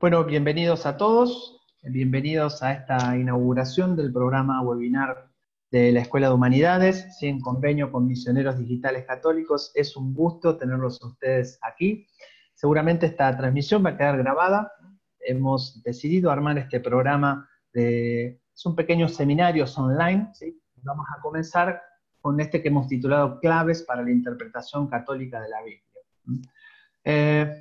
Bueno, bienvenidos a todos, bienvenidos a esta inauguración del programa webinar de la Escuela de Humanidades, ¿sí? En convenio con Misioneros Digitales Católicos. Es un gusto tenerlos a ustedes aquí. Seguramente esta transmisión va a quedar grabada. Hemos decidido armar este programa, son pequeños seminarios online, ¿sí? Vamos a comenzar con este que hemos titulado Claves para la Interpretación Católica de la Biblia.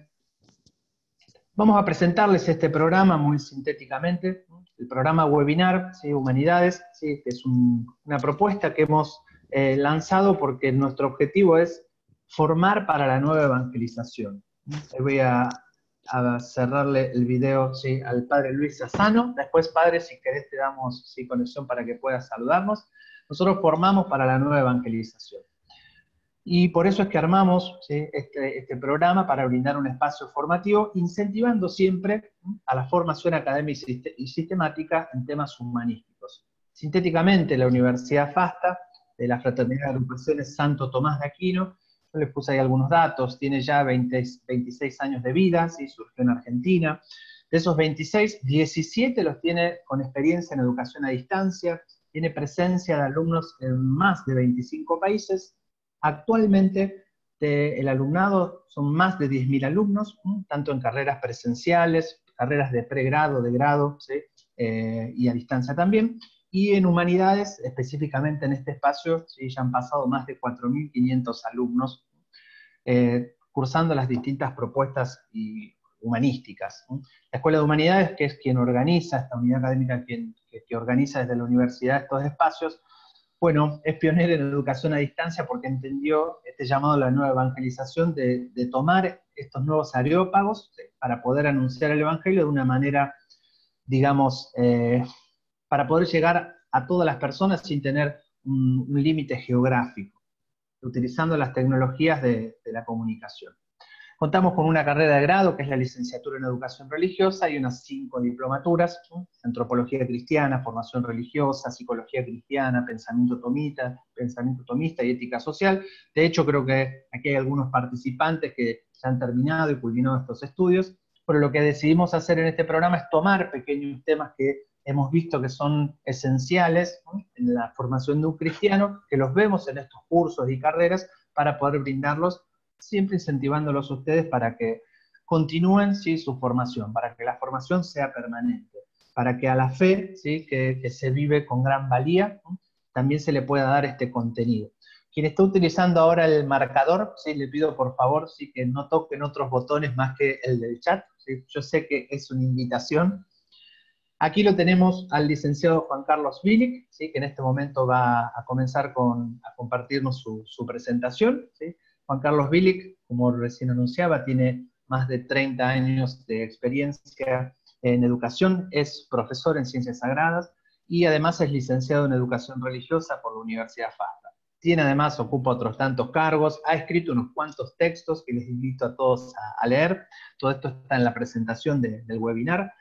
Vamos a presentarles este programa muy sintéticamente, el programa webinar, ¿sí? Humanidades, ¿sí? Que es una propuesta que hemos lanzado porque nuestro objetivo es formar para la nueva evangelización. Voy a cerrarle el video, ¿sí? Al padre Luis Sassano. Después, padre, si querés te damos, ¿sí? Conexión para que puedas saludarnos. Nosotros formamos para la nueva evangelización. Y por eso es que armamos, ¿sí? este programa para brindar un espacio formativo, incentivando siempre a la formación académica y sistemática en temas humanísticos. Sintéticamente, la Universidad FASTA, de la Fraternidad de Agrupaciones Santo Tomás de Aquino, yo les puse ahí algunos datos, tiene ya 26 años de vida, ¿sí? Surgió en Argentina. De esos 26, 17 los tiene con experiencia en educación a distancia, tiene presencia de alumnos en más de 25 países. Actualmente el alumnado son más de 10.000 alumnos, tanto en carreras presenciales, carreras de pregrado, de grado, ¿sí? Y a distancia también. Y en humanidades, específicamente en este espacio, ¿sí? Ya han pasado más de 4.500 alumnos cursando las distintas propuestas humanísticas. La Escuela de Humanidades, que es quien organiza, esta unidad académica que organiza desde la universidad estos espacios, bueno, es pionera en educación a distancia porque entendió este llamado a la nueva evangelización de tomar estos nuevos areópagos, ¿sí? Para poder anunciar el evangelio de una manera, digamos, para poder llegar a todas las personas sin tener un límite geográfico, utilizando las tecnologías de la comunicación. Contamos con una carrera de grado, que es la licenciatura en Educación Religiosa, y unas 5 diplomaturas, ¿sí? Antropología Cristiana, Formación Religiosa, Psicología Cristiana, Pensamiento Tomista y Ética Social. De hecho, creo que aquí hay algunos participantes que ya han terminado y culminado estos estudios, pero lo que decidimos hacer en este programa es tomar pequeños temas que hemos visto que son esenciales, ¿no? En la formación de un cristiano, que los vemos en estos cursos y carreras, para poder brindarlos, siempre incentivándolos a ustedes para que continúen, ¿sí? Su formación, para que la formación sea permanente, para que a la fe, ¿sí? que se vive con gran valía, ¿no? También se le pueda dar este contenido. Quien está utilizando ahora el marcador, ¿sí? Le pido por favor, ¿sí? Que no toquen otros botones más que el del chat, ¿sí? Yo sé que es una invitación. Aquí lo tenemos al licenciado Juan Carlos Willig, ¿sí? Que en este momento va a comenzar a compartirnos su presentación, ¿sí? Juan Carlos Willig, como recién anunciaba, tiene más de 30 años de experiencia en educación, es profesor en Ciencias Sagradas y además es licenciado en Educación Religiosa por la Universidad FASTA. Tiene además, ocupa otros tantos cargos, ha escrito unos cuantos textos que les invito a todos a leer. Todo esto está en la presentación del webinar.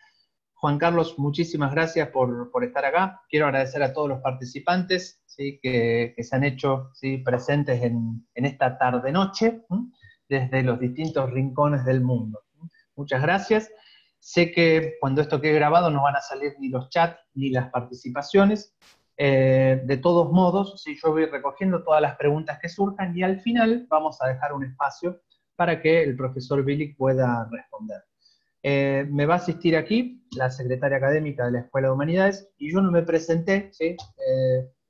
Juan Carlos, muchísimas gracias por estar acá. Quiero agradecer a todos los participantes, ¿sí? que se han hecho, ¿sí? Presentes en esta tarde-noche, desde los distintos rincones del mundo. Muchas gracias. Sé que cuando esto quede grabado no van a salir ni los chats ni las participaciones. De todos modos, ¿sí? Yo voy recogiendo todas las preguntas que surjan y al final vamos a dejar un espacio para que el profesor Willig pueda responder. Me va a asistir aquí la secretaria académica de la Escuela de Humanidades, y yo no me presenté, ¿sí?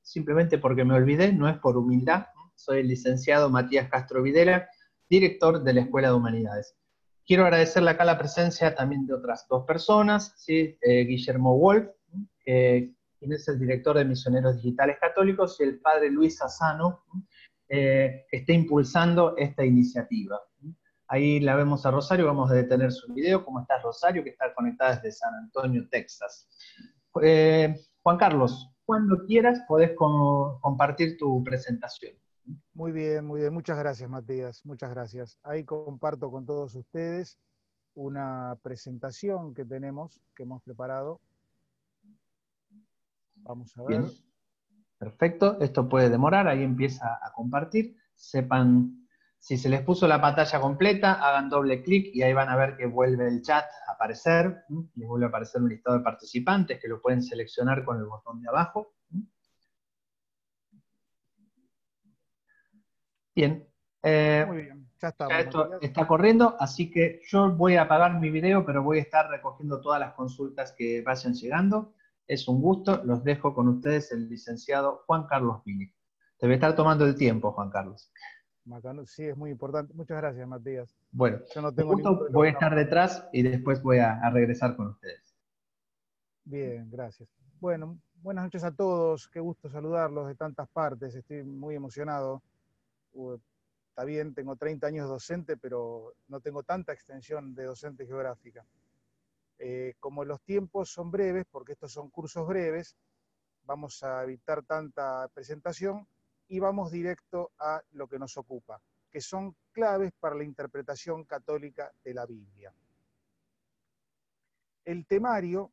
Simplemente porque me olvidé, no es por humildad. Soy el licenciado Matías Castro Videla, director de la Escuela de Humanidades. Quiero agradecerle acá la presencia también de otras dos personas, ¿sí? Guillermo Wolf, quien es el director de Misioneros Digitales Católicos, y el padre Luis Sassano, que está impulsando esta iniciativa. Ahí la vemos a Rosario, vamos a detener su video. ¿Cómo estás, Rosario? Que está conectada desde San Antonio, Texas. Juan Carlos, cuando quieras podés compartir tu presentación. Muy bien, muy bien. Muchas gracias, Matías. Muchas gracias. Ahí comparto con todos ustedes una presentación que hemos preparado. Vamos a ver. Bien, perfecto. Esto puede demorar, ahí empieza a compartir. Sepan Si se les puso la pantalla completa, hagan doble clic y ahí van a ver que vuelve el chat a aparecer. Les vuelve a aparecer un listado de participantes que lo pueden seleccionar con el botón de abajo. Bien. Muy bien, ya Ya estamos, esto Matías. está corriendo, así que yo voy a apagar mi video, pero voy a estar recogiendo todas las consultas que vayan llegando. Es un gusto, los dejo con ustedes el licenciado Juan Carlos Pili. Te voy a estar tomando el tiempo, Juan Carlos. Macano, sí, es muy importante. Muchas gracias, Matías. Bueno, Yo no un tengo ningún gusto, voy a problema. estar detrás y después voy a regresar con ustedes. Bien, gracias. Bueno, buenas noches a todos. Qué gusto saludarlos de tantas partes. Estoy muy emocionado. Está bien, tengo 30 años docente, pero no tengo tanta extensión de docente geográfica. Como los tiempos son breves, porque estos son cursos breves, vamos a evitar tanta presentación y vamos directo a lo que nos ocupa, que son claves para la interpretación católica de la Biblia. El temario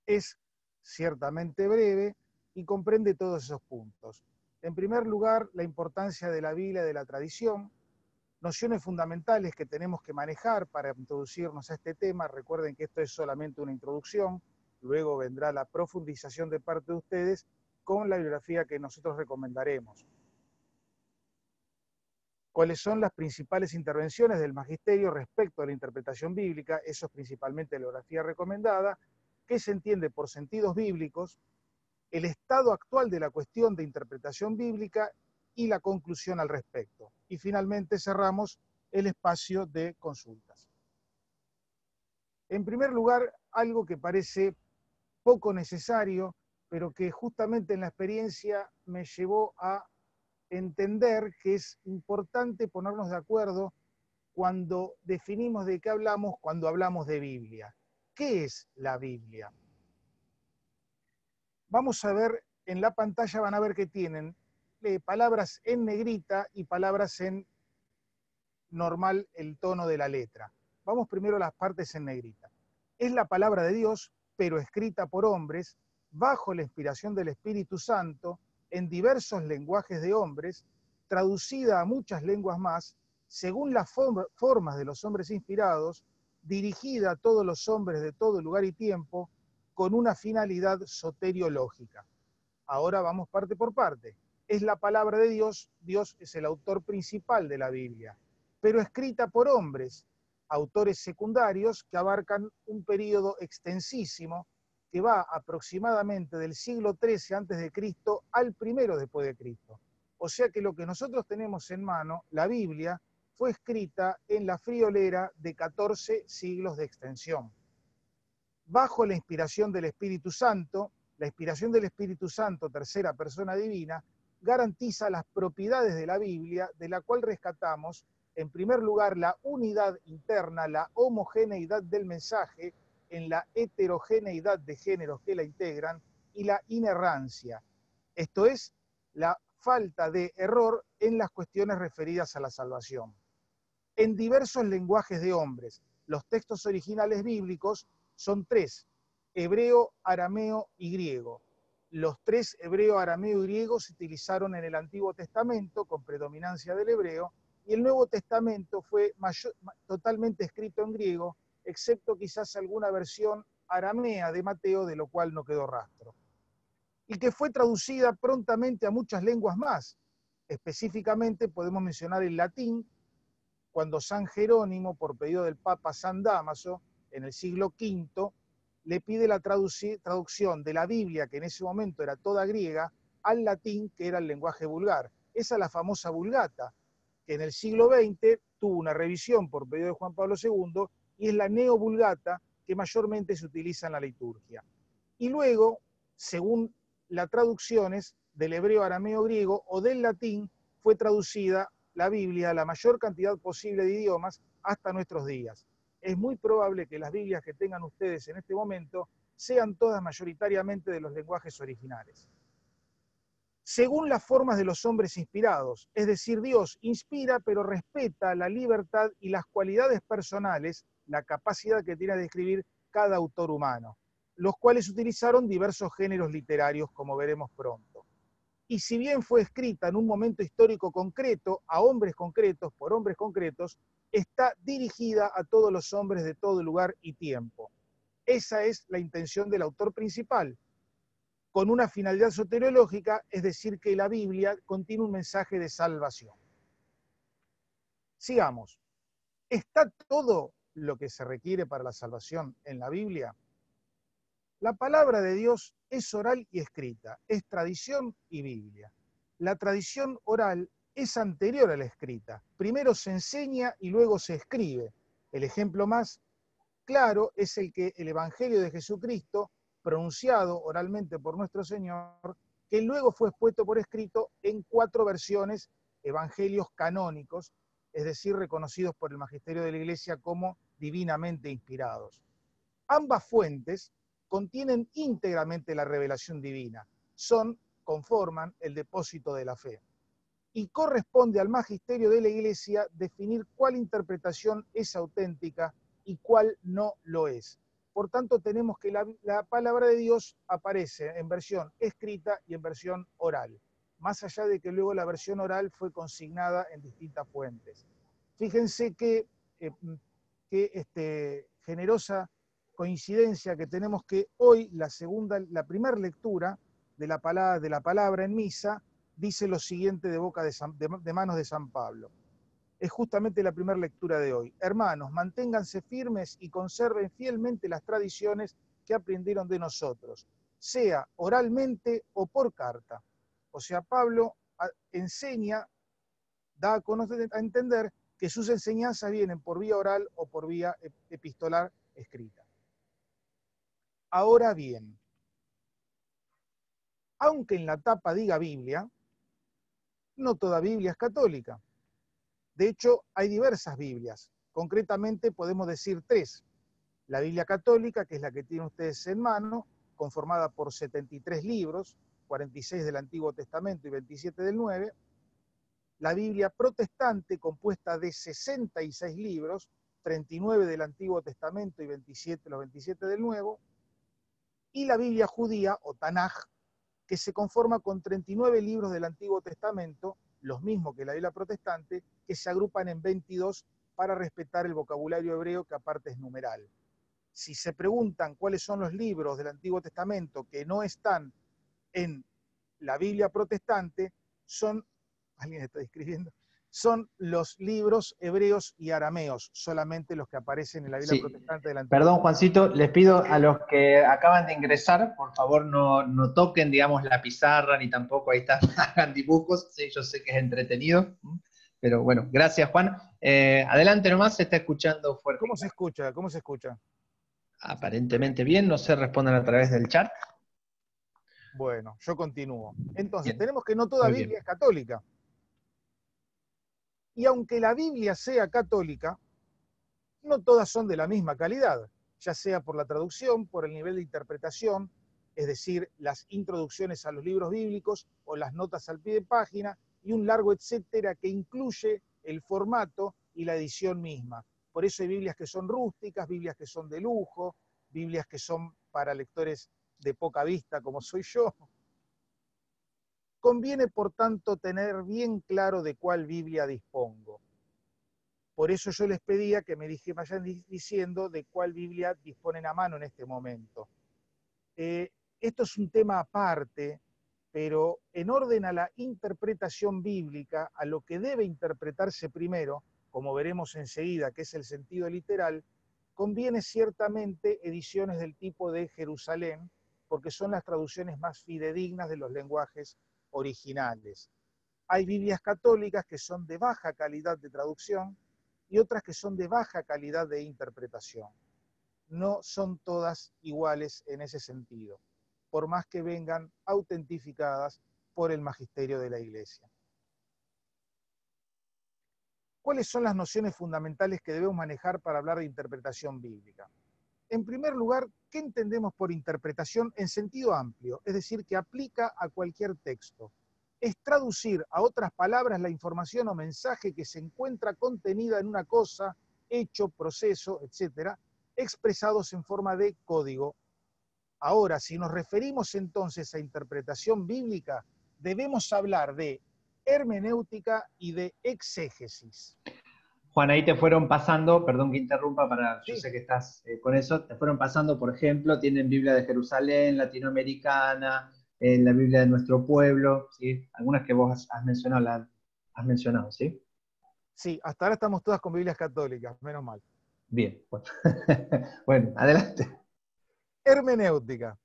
es ciertamente breve y comprende todos esos puntos. En primer lugar, la importancia de la Biblia y de la tradición, nociones fundamentales que tenemos que manejar para introducirnos a este tema. Recuerden que esto es solamente una introducción, luego vendrá la profundización de parte de ustedes con la bibliografía que nosotros recomendaremos. ¿Cuáles son las principales intervenciones del magisterio respecto a la interpretación bíblica? Eso es principalmente la bibliografía recomendada. ¿Qué se entiende por sentidos bíblicos? El estado actual de la cuestión de interpretación bíblica y la conclusión al respecto. Y finalmente cerramos el espacio de consultas. En primer lugar, algo que parece poco necesario, pero que justamente en la experiencia me llevó a entender que es importante ponernos de acuerdo cuando definimos de qué hablamos cuando hablamos de Biblia. ¿Qué es la Biblia? Vamos a ver, en la pantalla van a ver que tienen palabras en negrita y palabras en normal, el tono de la letra. Vamos primero a las partes en negrita. Es la palabra de Dios, pero escrita por hombres, bajo la inspiración del Espíritu Santo, en diversos lenguajes de hombres, traducida a muchas lenguas más, según las formas de los hombres inspirados, dirigida a todos los hombres de todo lugar y tiempo, con una finalidad soteriológica. Ahora vamos parte por parte. Es la palabra de Dios, Dios es el autor principal de la Biblia, pero escrita por hombres, autores secundarios que abarcan un periodo extensísimo que va aproximadamente del siglo XIII a.C. al primero después de Cristo. O sea que lo que nosotros tenemos en mano, la Biblia, fue escrita en la friolera de 14 siglos de extensión. Bajo la inspiración del Espíritu Santo, la inspiración del Espíritu Santo, tercera persona divina, garantiza las propiedades de la Biblia, de la cual rescatamos, en primer lugar, la unidad interna, la homogeneidad del mensaje, en la heterogeneidad de géneros que la integran, y la inerrancia. Esto es, la falta de error en las cuestiones referidas a la salvación. En diversos lenguajes de hombres, los textos originales bíblicos son tres: hebreo, arameo y griego. Los tres, hebreo, arameo y griego, se utilizaron en el Antiguo Testamento con predominancia del hebreo, y el Nuevo Testamento fue totalmente escrito en griego, excepto quizás alguna versión aramea de Mateo, de lo cual no quedó rastro. Y que fue traducida prontamente a muchas lenguas más. Específicamente podemos mencionar el latín, cuando San Jerónimo, por pedido del Papa San Dámaso, en el siglo V, le pide la traducción de la Biblia, que en ese momento era toda griega, al latín, que era el lenguaje vulgar. Esa es la famosa Vulgata, que en el siglo XX tuvo una revisión por pedido de Juan Pablo II, y es la Neovulgata que mayormente se utiliza en la liturgia. Y luego, según las traducciones del hebreo, arameo, griego o del latín, fue traducida la Biblia a la mayor cantidad posible de idiomas hasta nuestros días. Es muy probable que las Biblias que tengan ustedes en este momento sean todas mayoritariamente de los lenguajes originales. Según las formas de los hombres inspirados, es decir, Dios inspira pero respeta la libertad y las cualidades personales, la capacidad que tiene de escribir cada autor humano, los cuales utilizaron diversos géneros literarios, como veremos pronto. y si bien fue escrita en un momento histórico concreto, a hombres concretos, por hombres concretos, está dirigida a todos los hombres de todo lugar y tiempo. Esa es la intención del autor principal, con una finalidad soteriológica, es decir, que la Biblia contiene un mensaje de salvación. Sigamos. ¿Está todo lo que se requiere para la salvación en la Biblia? La palabra de Dios es oral y escrita, es tradición y Biblia. La tradición oral es anterior a la escrita. Primero se enseña y luego se escribe. El ejemplo más claro es el que el Evangelio de Jesucristo, pronunciado oralmente por nuestro Señor, que luego fue expuesto por escrito en 4 versiones, evangelios canónicos, es decir, reconocidos por el magisterio de la Iglesia como divinamente inspirados. Ambas fuentes contienen íntegramente la revelación divina, conforman el depósito de la fe. Y corresponde al magisterio de la Iglesia definir cuál interpretación es auténtica y cuál no lo es. Por tanto, tenemos que la palabra de Dios aparece en versión escrita y en versión oral, más allá de que luego la versión oral fue consignada en distintas fuentes. Fíjense que generosa coincidencia que tenemos que hoy la primera lectura de la palabra en misa dice lo siguiente de manos de San Pablo. Es justamente la primera lectura de hoy. Hermanos, manténganse firmes y conserven fielmente las tradiciones que aprendieron de nosotros, sea oralmente o por carta. O sea, Pablo enseña, da a entender que sus enseñanzas vienen por vía oral o por vía epistolar escrita. Ahora bien, aunque en la tapa diga Biblia, no toda Biblia es católica. De hecho, hay diversas Biblias. Concretamente podemos decir 3. La Biblia católica, que es la que tienen ustedes en mano, conformada por 73 libros, 46 del Antiguo Testamento y 27 del Nuevo. La Biblia protestante, compuesta de 66 libros, 39 del Antiguo Testamento y los 27 del Nuevo. Y la Biblia judía, o Tanaj, que se conforma con 39 libros del Antiguo Testamento, los mismos que la Biblia protestante, que se agrupan en 22 para respetar el vocabulario hebreo, que aparte es numeral. Si se preguntan cuáles son los libros del Antiguo Testamento que no están en la Biblia protestante, alguien está escribiendo, son los libros hebreos y arameos, solamente los que aparecen en la Biblia protestante del Antiguo Perdón, Testamento. Juancito, les pido a los que acaban de ingresar, por favor no toquen, digamos, la pizarra, ni tampoco ahí está, hagan dibujos. Sí, yo sé que es entretenido, pero bueno, gracias, Juan. Adelante nomás, se está escuchando fuerte. ¿Cómo se escucha? ¿Cómo se escucha? Aparentemente bien, no se responden a través del chat. Bueno, yo continúo. Entonces, Bien. tenemos que no toda Muy Biblia bien. es católica. Y aunque la Biblia sea católica, no todas son de la misma calidad, ya sea por la traducción, por el nivel de interpretación, es decir, las introducciones a los libros bíblicos o las notas al pie de página, y un largo etcétera que incluye el formato y la edición misma. Por eso hay Biblias que son rústicas, Biblias que son de lujo, Biblias que son para lectores de poca vista como soy yo. Conviene, por tanto, tener bien claro de cuál Biblia dispongo. Por eso yo les pedía que me vayan diciendo de cuál Biblia disponen a mano en este momento. Esto es un tema aparte, pero en orden a la interpretación bíblica, a lo que debe interpretarse primero, como veremos enseguida, que es el sentido literal, conviene ciertamente ediciones del tipo de Jerusalén, porque son las traducciones más fidedignas de los lenguajes originales. Hay Biblias católicas que son de baja calidad de traducción y otras que son de baja calidad de interpretación. No son todas iguales en ese sentido, por más que vengan autentificadas por el magisterio de la Iglesia. ¿Cuáles son las nociones fundamentales que debemos manejar para hablar de interpretación bíblica? En primer lugar, ¿qué entendemos por interpretación en sentido amplio? Es decir, que aplica a cualquier texto. Es traducir a otras palabras la información o mensaje que se encuentra contenida en una cosa, hecho, proceso, etc., expresados en forma de código. Ahora, si nos referimos entonces a interpretación bíblica, debemos hablar de hermenéutica y de exégesis. Juan, ahí te fueron pasando, perdón que interrumpa, yo Sí, sé que estás con eso, te fueron pasando, por ejemplo, tienen Biblia de Jerusalén, latinoamericana, la Biblia de nuestro pueblo, ¿sí? Algunas que vos has mencionado, has mencionado, ¿sí? sí, hasta ahora estamos todas con Biblias católicas, menos mal. Bien, bueno, bueno, adelante. Hermenéutica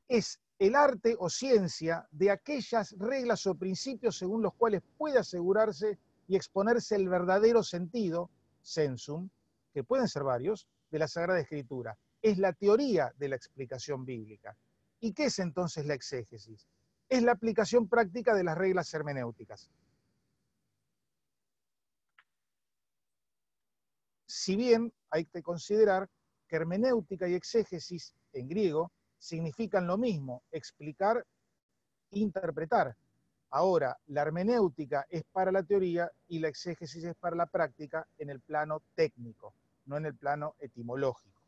es el arte o ciencia de aquellas reglas o principios según los cuales puede asegurarse y exponerse el verdadero sentido, sensum, que pueden ser varios, de la Sagrada Escritura. Es la teoría de la explicación bíblica. ¿Y qué es entonces la exégesis? Es la aplicación práctica de las reglas hermenéuticas. Si bien hay que considerar que hermenéutica y exégesis en griego significan lo mismo, explicar e interpretar. Ahora, la hermenéutica es para la teoría y la exégesis es para la práctica en el plano técnico, no en el plano etimológico.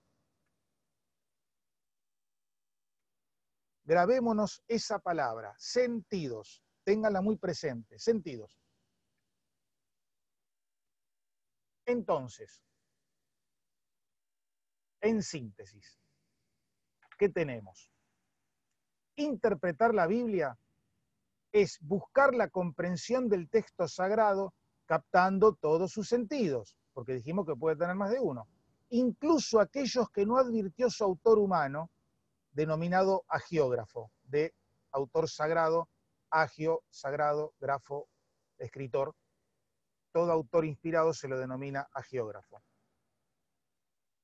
Grabémonos esa palabra, sentidos, ténganla muy presente, sentidos. Entonces, en síntesis, ¿qué tenemos? Interpretar la Biblia es buscar la comprensión del texto sagrado captando todos sus sentidos, porque dijimos que puede tener más de uno, incluso aquellos que no advirtió su autor humano, denominado agiógrafo, de autor sagrado, agio, sagrado, grafo, escritor. Todo autor inspirado se lo denomina agiógrafo.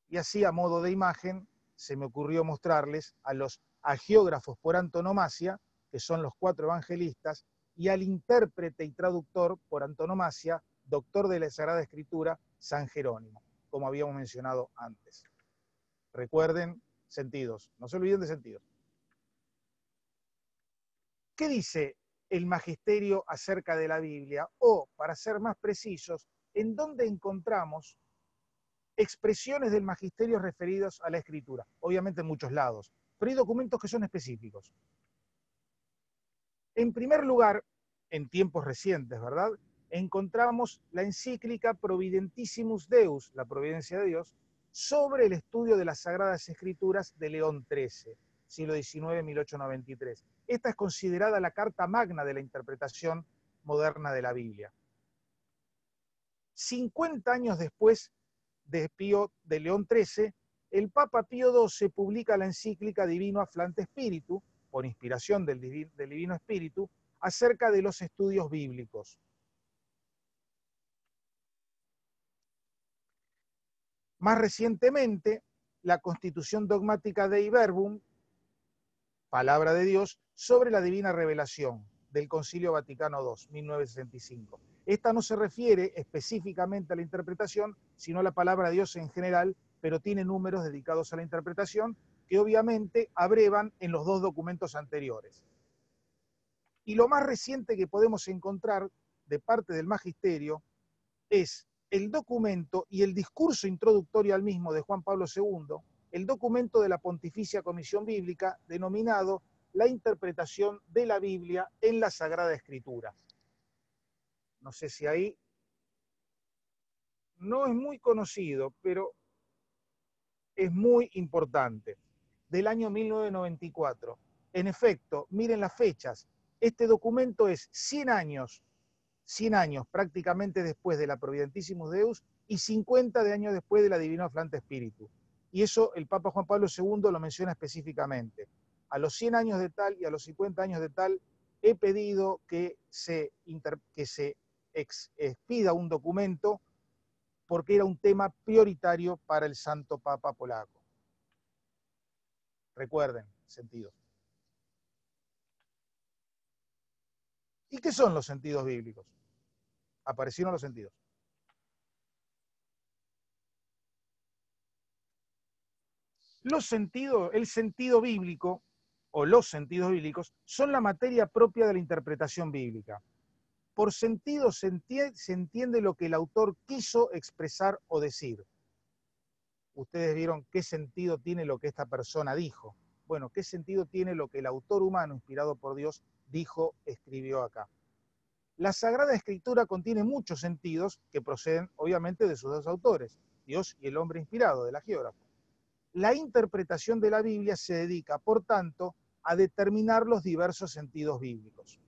Y así, a modo de imagen, se me ocurrió mostrarles a los agiógrafos por antonomasia, que son los 4 evangelistas, y al intérprete y traductor por antonomasia, doctor de la Sagrada Escritura, San Jerónimo, como habíamos mencionado antes. Recuerden, sentidos, no se olviden de sentidos. ¿Qué dice el magisterio acerca de la Biblia? O, para ser más precisos, ¿en dónde encontramos expresiones del magisterio referidas a la escritura? Obviamente en muchos lados, pero hay documentos que son específicos. En primer lugar, en tiempos recientes, ¿verdad? Encontramos la encíclica Providentissimus Deus, la providencia de Dios, sobre el estudio de las Sagradas Escrituras de León XIII, siglo XIX, 1893. Esta es considerada la carta magna de la interpretación moderna de la Biblia. 50 años después de León XIII, el Papa Pío XII publica la encíclica Divino Afflante Spiritu, por inspiración del Divino Espíritu, acerca de los estudios bíblicos. Más recientemente, la Constitución Dogmática Dei Verbum, Palabra de Dios, sobre la Divina Revelación, del Concilio Vaticano II, 1965. Esta no se refiere específicamente a la interpretación, sino a la palabra de Dios en general, pero tiene números dedicados a la interpretación que obviamente abrevan en los 2 documentos anteriores. Y lo más reciente que podemos encontrar de parte del magisterio es el documento y el discurso introductorio al mismo de Juan Pablo II, el documento de la Pontificia Comisión Bíblica denominado La interpretación de la Biblia en la Sagrada Escritura. No sé si ahí no es muy conocido, pero es muy importante, del año 1994. En efecto, miren las fechas, este documento es 100 años prácticamente después de la Providentissimus Deus y 50 años después de la Divino Afflante Spiritu. Y eso el Papa Juan Pablo II lo menciona específicamente. A los 100 años de tal y a los 50 años de tal, he pedido que se expida un documento porque era un tema prioritario para el Santo Papa polaco. Recuerden, sentidos. ¿Y qué son los sentidos bíblicos? Aparecieron los sentidos. Los sentidos, el sentido bíblico o los sentidos bíblicos son la materia propia de la interpretación bíblica. Por sentido se entiende lo que el autor quiso expresar o decir. Ustedes vieron qué sentido tiene lo que esta persona dijo. Bueno, ¿qué sentido tiene lo que el autor humano, inspirado por Dios, dijo, escribió acá. La Sagrada Escritura contiene muchos sentidos que proceden obviamente de sus dos autores, Dios y el hombre inspirado, del hagiógrafo. La interpretación de la Biblia se dedica, por tanto, a determinar los diversos sentidos bíblicos.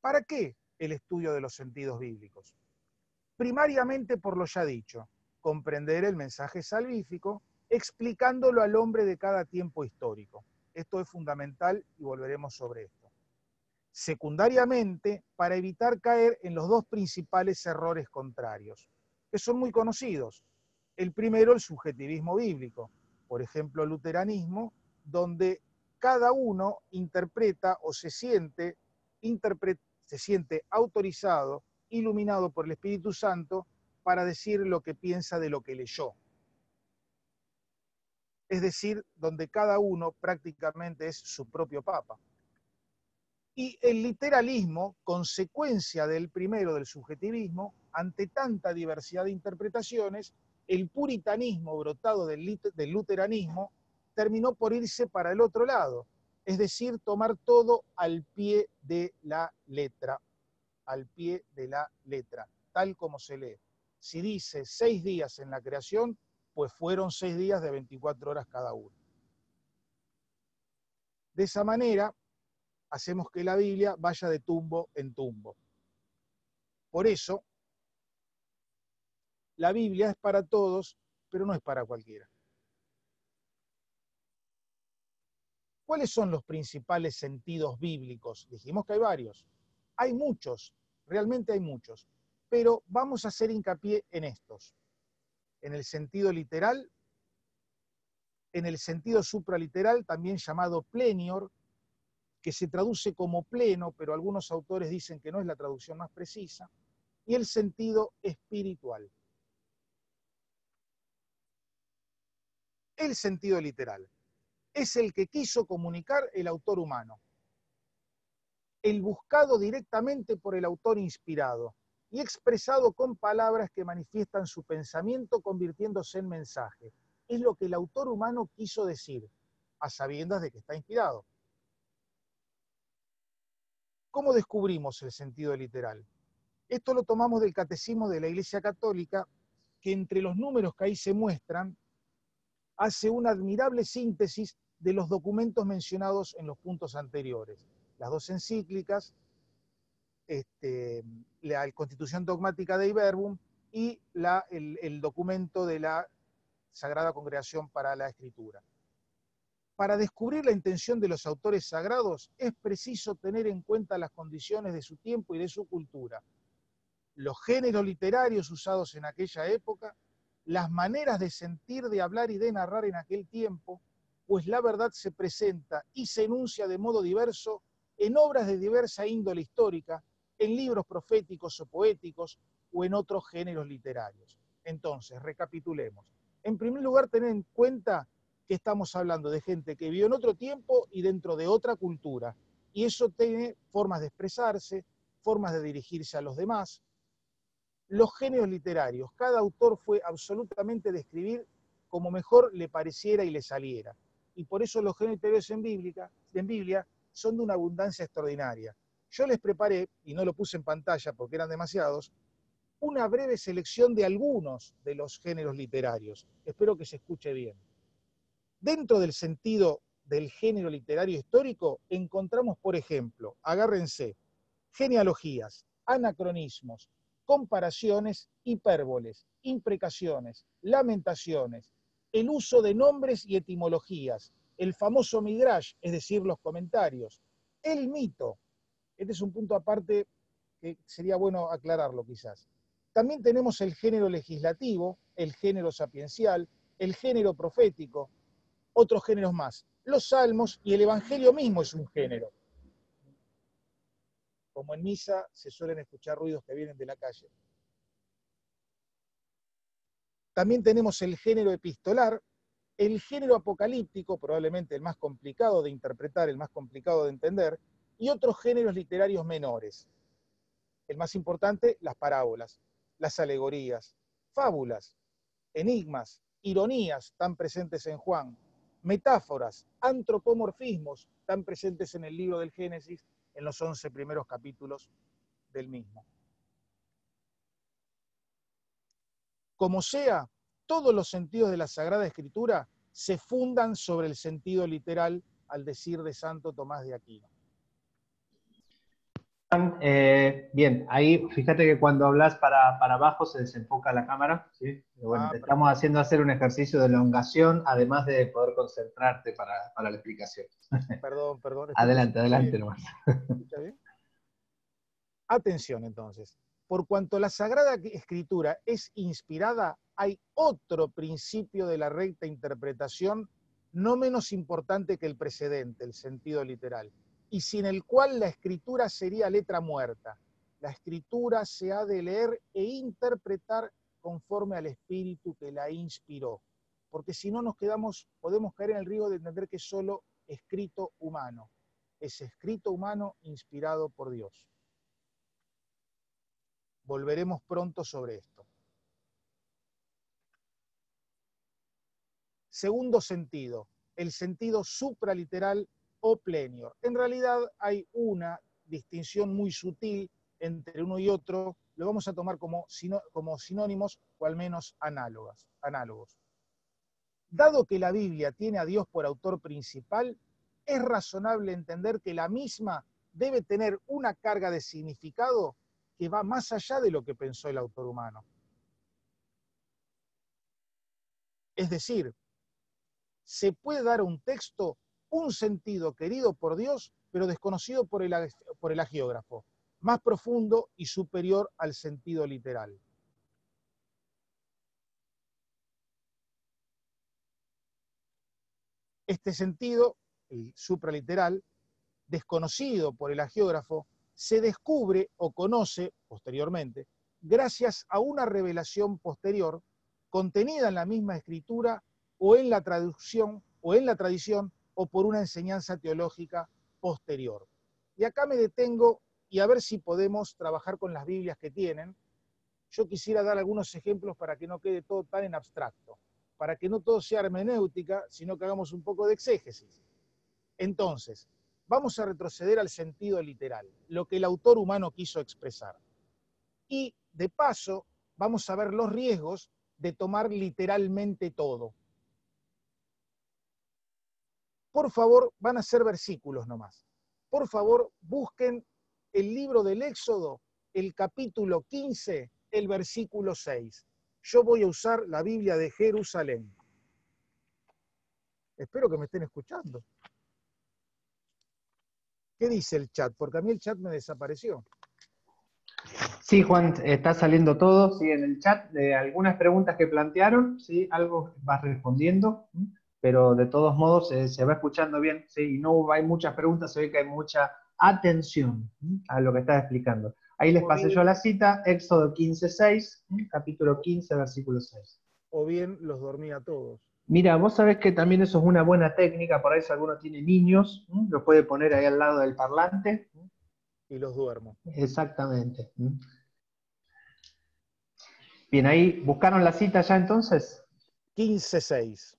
¿Para qué el estudio de los sentidos bíblicos? Primariamente por lo ya dicho, comprender el mensaje salvífico, explicándolo al hombre de cada tiempo histórico. Esto es fundamental y volveremos sobre esto. Secundariamente, para evitar caer en los dos principales errores contrarios, que son muy conocidos. El primero, el subjetivismo bíblico, por ejemplo, el luteranismo, donde cada uno interpreta o se siente autorizado, iluminado por el Espíritu Santo, para decir lo que piensa de lo que leyó. Es decir, donde cada uno prácticamente es su propio papa. Y el literalismo, consecuencia del primero, del subjetivismo, ante tanta diversidad de interpretaciones, el puritanismo brotado del luteranismo terminó por irse para el otro lado, es decir, tomar todo al pie de la letra, tal como se lee. Si dice 6 días en la creación, pues fueron 6 días de 24 horas cada uno. De esa manera, hacemos que la Biblia vaya de tumbo en tumbo. Por eso, la Biblia es para todos, pero no es para cualquiera. ¿Cuáles son los principales sentidos bíblicos? Dijimos que hay varios. Hay muchos, realmente hay muchos, pero vamos a hacer hincapié en estos. En el sentido literal, en el sentido supraliteral, también llamado plenior, que se traduce como pleno, pero algunos autores dicen que no es la traducción más precisa, y el sentido espiritual. El sentido literal es el que quiso comunicar el autor humano, el buscado directamente por el autor inspirado y expresado con palabras que manifiestan su pensamiento convirtiéndose en mensaje. Es lo que el autor humano quiso decir, a sabiendas de que está inspirado. ¿Cómo descubrimos el sentido literal? Esto lo tomamos del Catecismo de la Iglesia Católica, que entre los números que ahí se muestran, hace una admirable síntesis de los documentos mencionados en los puntos anteriores. Las dos encíclicas, la Constitución Dogmática Dei Verbum y el documento de la Sagrada Congregación para la Escritura. Para descubrir la intención de los autores sagrados es preciso tener en cuenta las condiciones de su tiempo y de su cultura, los géneros literarios usados en aquella época, las maneras de sentir, de hablar y de narrar en aquel tiempo, pues la verdad se presenta y se enuncia de modo diverso en obras de diversa índole histórica, en libros proféticos o poéticos o en otros géneros literarios. Entonces, recapitulemos. En primer lugar, tener en cuenta que estamos hablando de gente que vivió en otro tiempo y dentro de otra cultura, y eso tiene formas de expresarse, formas de dirigirse a los demás. Los géneros literarios, cada autor fue absolutamente de escribir como mejor le pareciera y le saliera. Y por eso los géneros literarios en Biblia son de una abundancia extraordinaria. Yo les preparé, y no lo puse en pantalla porque eran demasiados, una breve selección de algunos de los géneros literarios. Espero que se escuche bien. Dentro del sentido del género literario histórico encontramos, por ejemplo, agárrense, genealogías, anacronismos, comparaciones, hipérboles, imprecaciones, lamentaciones, el uso de nombres y etimologías, el famoso midrash, es decir, los comentarios, el mito. Este es un punto aparte que sería bueno aclararlo quizás. También tenemos el género legislativo, el género sapiencial, el género profético, otros géneros más. Los salmos y el evangelio mismo es un género. Como en misa se suelen escuchar ruidos que vienen de la calle. También tenemos el género epistolar, el género apocalíptico, probablemente el más complicado de interpretar, el más complicado de entender, y otros géneros literarios menores. El más importante, las parábolas, las alegorías, fábulas, enigmas, ironías tan presentes en Juan, metáforas, antropomorfismos, están presentes en el libro del Génesis, en los 11 primeros capítulos del mismo. Como sea, todos los sentidos de la Sagrada Escritura se fundan sobre el sentido literal, al decir de Santo Tomás de Aquino. Bien, ahí fíjate que cuando hablas para abajo se desenfoca la cámara, ¿sí? Bueno, te estamos haciendo hacer un ejercicio de elongación, además de poder concentrarte para la explicación. Perdón. Adelante nomás. ¿Escucha bien? Atención entonces. Por cuanto la Sagrada Escritura es inspirada, hay otro principio de la recta interpretación no menos importante que el precedente, el sentido literal, y sin el cual la Escritura sería letra muerta. La Escritura se ha de leer e interpretar conforme al Espíritu que la inspiró, porque si no podemos caer en el riesgo de entender que es solo escrito humano. Es escrito humano inspirado por Dios. Volveremos pronto sobre esto. Segundo sentido, el sentido supraliteral o plenior. En realidad hay una distinción muy sutil entre uno y otro, lo vamos a tomar como sinónimos o al menos análogos. Dado que la Biblia tiene a Dios por autor principal, es razonable entender que la misma debe tener una carga de significado que va más allá de lo que pensó el autor humano. Es decir, se puede dar a un texto un sentido querido por Dios, pero desconocido por el hagiógrafo, más profundo y superior al sentido literal. Este sentido, el supraliteral, desconocido por el hagiógrafo, se descubre o conoce posteriormente gracias a una revelación posterior contenida en la misma escritura o en la traducción o en la tradición o por una enseñanza teológica posterior. Y acá me detengo y a ver si podemos trabajar con las Biblias que tienen. Yo quisiera dar algunos ejemplos para que no quede todo tan en abstracto, para que no todo sea hermenéutica, sino que hagamos un poco de exégesis. Entonces, vamos a retroceder al sentido literal, lo que el autor humano quiso expresar. Y, de paso, vamos a ver los riesgos de tomar literalmente todo. Por favor, van a ser versículos nomás. Por favor, busquen el libro del Éxodo, el capítulo 15, el versículo 6. Yo voy a usar la Biblia de Jerusalén. Espero que me estén escuchando. ¿Qué dice el chat? Porque a mí el chat me desapareció. Sí, Juan, está saliendo todo, sí, en el chat, de algunas preguntas que plantearon, sí, algo vas respondiendo, pero de todos modos se va escuchando bien, sí, y no hay muchas preguntas, se ve que hay mucha atención a lo que estás explicando. Ahí les pasé yo la cita, Éxodo 15:6, capítulo 15, versículo 6. O bien los dormí a todos. Mira, vos sabés que también eso es una buena técnica, por ahí si alguno tiene niños, lo puede poner ahí al lado del parlante. Y los duermo. Exactamente. Bien, ahí, ¿buscaron la cita ya entonces? 15:6.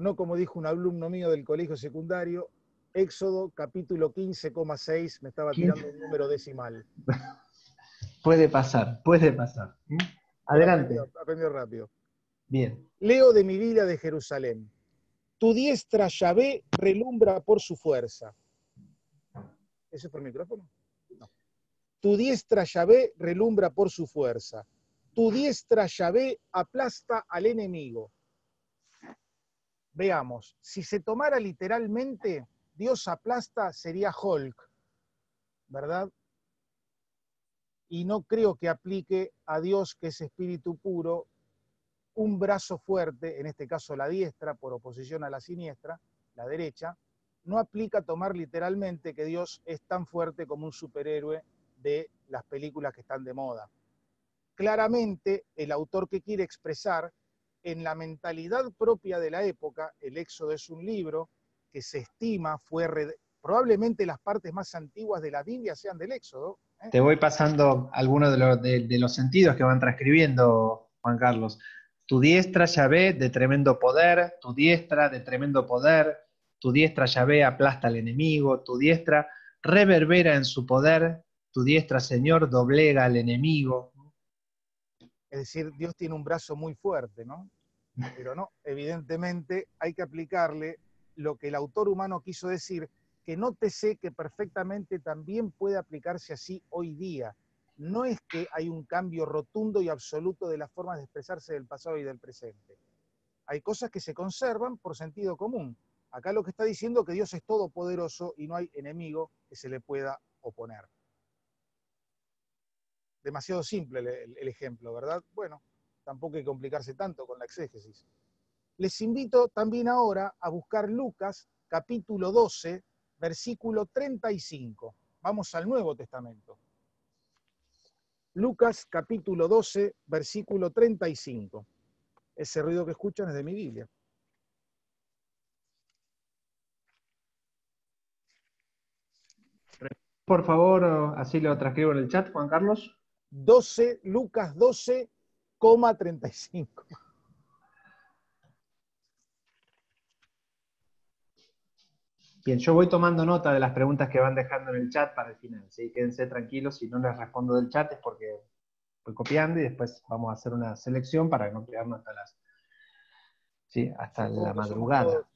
No como dijo un alumno mío del colegio secundario, Éxodo capítulo 15,6, me estaba tirando un número decimal. Puede pasar, puede pasar. Adelante. Aprendió rápido. Bien. Leo de mi Biblia de Jerusalén. Tu diestra Yahvé relumbra por su fuerza. ¿Ese fue el micrófono? No. Tu diestra Yahvé relumbra por su fuerza. Tu diestra Yahvé aplasta al enemigo. Veamos, si se tomara literalmente, Dios aplasta sería Hulk, ¿verdad? Y no creo que aplique a Dios, que es espíritu puro, un brazo fuerte, en este caso la diestra, por oposición a la siniestra, la derecha. No aplica tomar literalmente que Dios es tan fuerte como un superhéroe de las películas que están de moda. Claramente, el autor que quiere expresar, en la mentalidad propia de la época, el Éxodo es un libro que se estima probablemente las partes más antiguas de la Biblia sean del Éxodo. Te voy pasando algunos de los sentidos que van transcribiendo, Juan Carlos. Tu diestra, Yahvé, de tremendo poder, tu diestra de tremendo poder, tu diestra, Yahvé, aplasta al enemigo, tu diestra reverbera en su poder, tu diestra, Señor, doblega al enemigo. Es decir, Dios tiene un brazo muy fuerte, ¿no? Pero no, evidentemente hay que aplicarle lo que el autor humano quiso decir, que nótese que perfectamente también puede aplicarse así hoy día. No es que hay un cambio rotundo y absoluto de las formas de expresarse del pasado y del presente. Hay cosas que se conservan por sentido común. Acá lo que está diciendo es que Dios es todopoderoso y no hay enemigo que se le pueda oponer. Demasiado simple el ejemplo, ¿verdad? Bueno, tampoco hay que complicarse tanto con la exégesis. Les invito también ahora a buscar Lucas, capítulo 12, versículo 35. Vamos al Nuevo Testamento. Lucas, capítulo 12, versículo 35. Ese ruido que escuchan es de mi Biblia. Por favor, así lo transcribo en el chat, Juan Carlos. 12, Lucas 12,35. Bien, yo voy tomando nota de las preguntas que van dejando en el chat para el final, ¿sí? Quédense tranquilos, si no les respondo del chat es porque voy copiando y después vamos a hacer una selección para no quedarnos hasta la madrugada.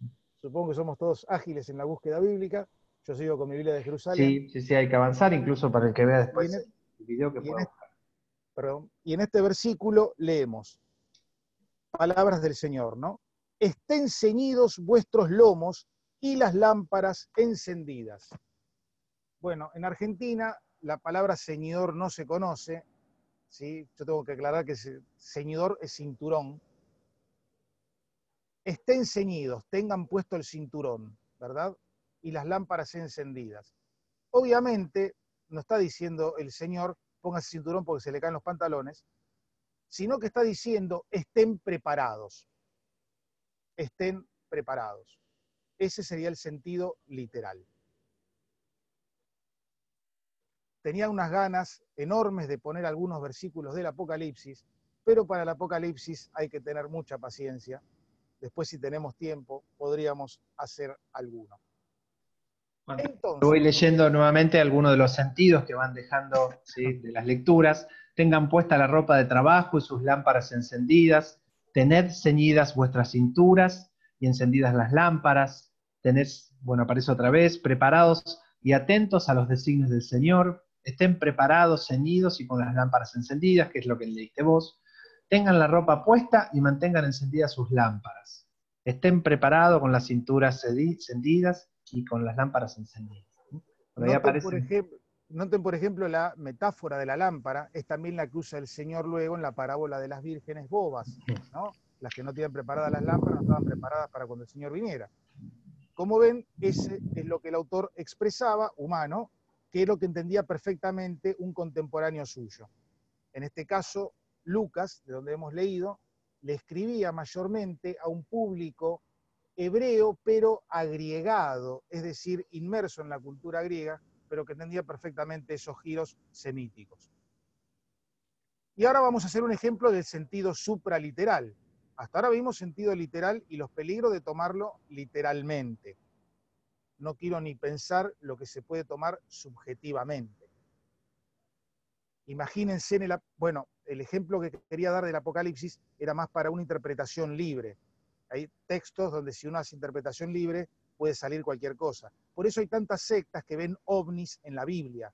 Supongo que somos todos ágiles en la búsqueda bíblica. Yo sigo con mi Biblia de Jerusalén. Sí, hay que avanzar, incluso para el que vea Y después en, el video que y en pueda buscar. y en este versículo leemos palabras del Señor, ¿no? Estén ceñidos vuestros lomos y las lámparas encendidas. Bueno, en Argentina la palabra ceñidor no se conoce, ¿sí? Yo tengo que aclarar que ceñidor es cinturón. Estén ceñidos, tengan puesto el cinturón, ¿verdad? Y las lámparas encendidas. Obviamente, no está diciendo el Señor, póngase cinturón porque se le caen los pantalones, sino que está diciendo, estén preparados. Estén preparados. Ese sería el sentido literal. Tenía unas ganas enormes de poner algunos versículos del Apocalipsis, pero para el Apocalipsis hay que tener mucha paciencia. Después, si tenemos tiempo, podríamos hacer alguno. Bueno, Entonces, voy leyendo nuevamente algunos de los sentidos que van dejando, ¿sí?, de las lecturas. Tengan puesta la ropa de trabajo y sus lámparas encendidas. Tened ceñidas vuestras cinturas y encendidas las lámparas. Tened, bueno, aparece otra vez, preparados y atentos a los designios del Señor. Estén preparados, ceñidos y con las lámparas encendidas, que es lo que leíste vos. Tengan la ropa puesta y mantengan encendidas sus lámparas. Estén preparados con las cinturas encendidas y con las lámparas encendidas. Por ahí noten, aparecen. por ejemplo, la metáfora de la lámpara, es también la que usa el Señor luego en la parábola de las vírgenes bobas, ¿no? Las que no tienen preparadas las lámparas no estaban preparadas para cuando el Señor viniera. Como ven, ese es lo que el autor expresaba, humano, que es lo que entendía perfectamente un contemporáneo suyo. En este caso, Lucas, de donde hemos leído, le escribía mayormente a un público hebreo, pero agriegado, es decir, inmerso en la cultura griega, pero que entendía perfectamente esos giros semíticos. Y ahora vamos a hacer un ejemplo del sentido supraliteral. Hasta ahora vimos sentido literal y los peligros de tomarlo literalmente. No quiero ni pensar lo que se puede tomar subjetivamente. Imagínense el ejemplo que quería dar del Apocalipsis era más para una interpretación libre. Hay textos donde si uno hace interpretación libre puede salir cualquier cosa. Por eso hay tantas sectas que ven ovnis en la Biblia.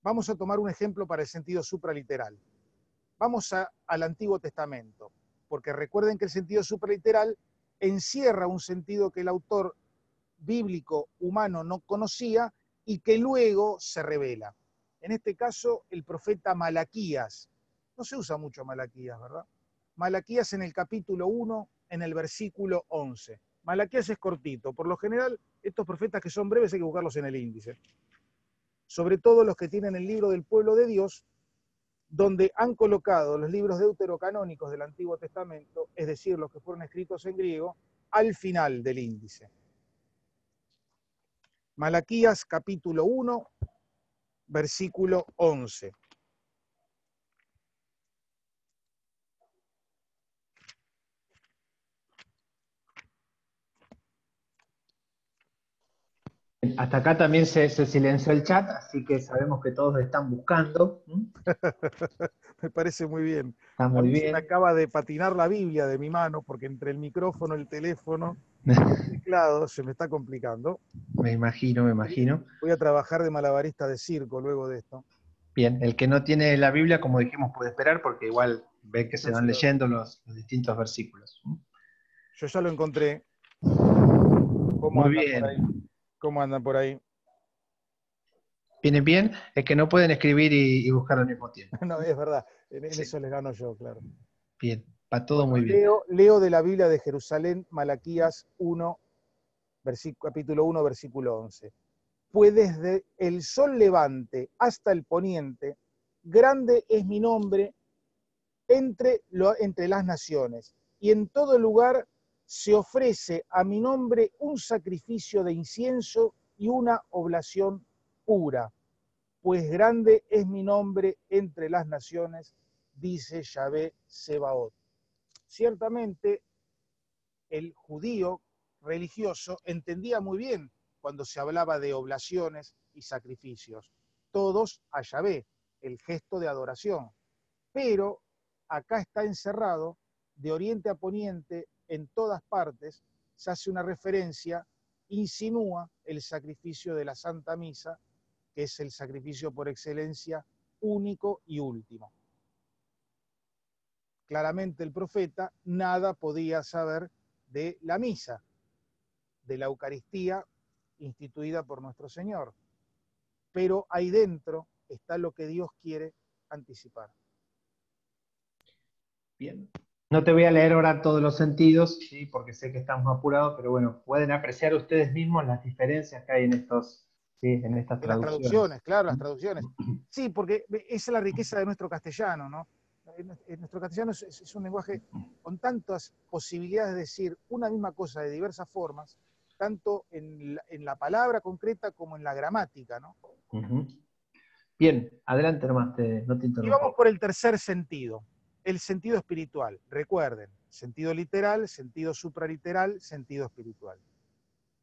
Vamos a tomar un ejemplo para el sentido supraliteral. Vamos al Antiguo Testamento, porque recuerden que el sentido supraliteral encierra un sentido que el autor bíblico humano no conocía y que luego se revela. En este caso, el profeta Malaquías. No se usa mucho Malaquías, ¿verdad? Malaquías en el capítulo 1, en el versículo 11. Malaquías es cortito. Por lo general, estos profetas que son breves hay que buscarlos en el índice. Sobre todo los que tienen el libro del pueblo de Dios, donde han colocado los libros deuterocanónicos del Antiguo Testamento, es decir, los que fueron escritos en griego, al final del índice. Malaquías capítulo 1, versículo 11. Hasta acá también se silenció el chat, así que sabemos que todos están buscando. Me parece muy bien. Está A muy mí se me bien. acaba de patinar la Biblia de mi mano, porque entre el micrófono, el teléfono y el teclado se me está complicando. Me imagino, me imagino. Voy a trabajar de malabarista de circo luego de esto. Bien, el que no tiene la Biblia, como dijimos, puede esperar porque igual ve que se Yo, van leyendo los distintos versículos. yo ya lo encontré. ¿Cómo Muy andan por ahí? bien. ¿Cómo andan por ahí? Viene bien, es que no pueden escribir y buscar al mismo tiempo. No, es verdad. En Sí, eso les gano yo, claro. bien, va todo Bueno, muy bien. leo de la Biblia de Jerusalén, Malaquías 1, capítulo 1, versículo 11. Pues desde el sol levante hasta el poniente, grande es mi nombre entre las naciones, y en todo lugar se ofrece a mi nombre un sacrificio de incienso y una oblación pura, pues grande es mi nombre entre las naciones, dice Yahvé Sebaot. Ciertamente, el judío religioso entendía muy bien cuando se hablaba de oblaciones y sacrificios, todos a Yahvé, el gesto de adoración. Pero acá está encerrado, de oriente a poniente, en todas partes, se hace una referencia, insinúa el sacrificio de la Santa Misa, que es el sacrificio por excelencia único y último. Claramente el profeta nada podía saber de la misa, de la Eucaristía instituida por nuestro Señor. Pero ahí dentro está lo que Dios quiere anticipar. Bien. No te voy a leer ahora todos los sentidos, ¿sí? Porque sé que estamos apurados, pero bueno, pueden apreciar ustedes mismos las diferencias que hay en estos, ¿sí? En estas En las traducciones. traducciones, claro, las traducciones. Sí, porque esa es la riqueza de nuestro castellano, ¿no? Nuestro castellano es un lenguaje con tantas posibilidades de decir una misma cosa de diversas formas, tanto en la palabra concreta como en la gramática, ¿no? Ujú. Bien, adelante nomás, no te Y vamos interrumpo. por el tercer sentido, el sentido espiritual. Recuerden, sentido literal, sentido supraliteral, sentido espiritual.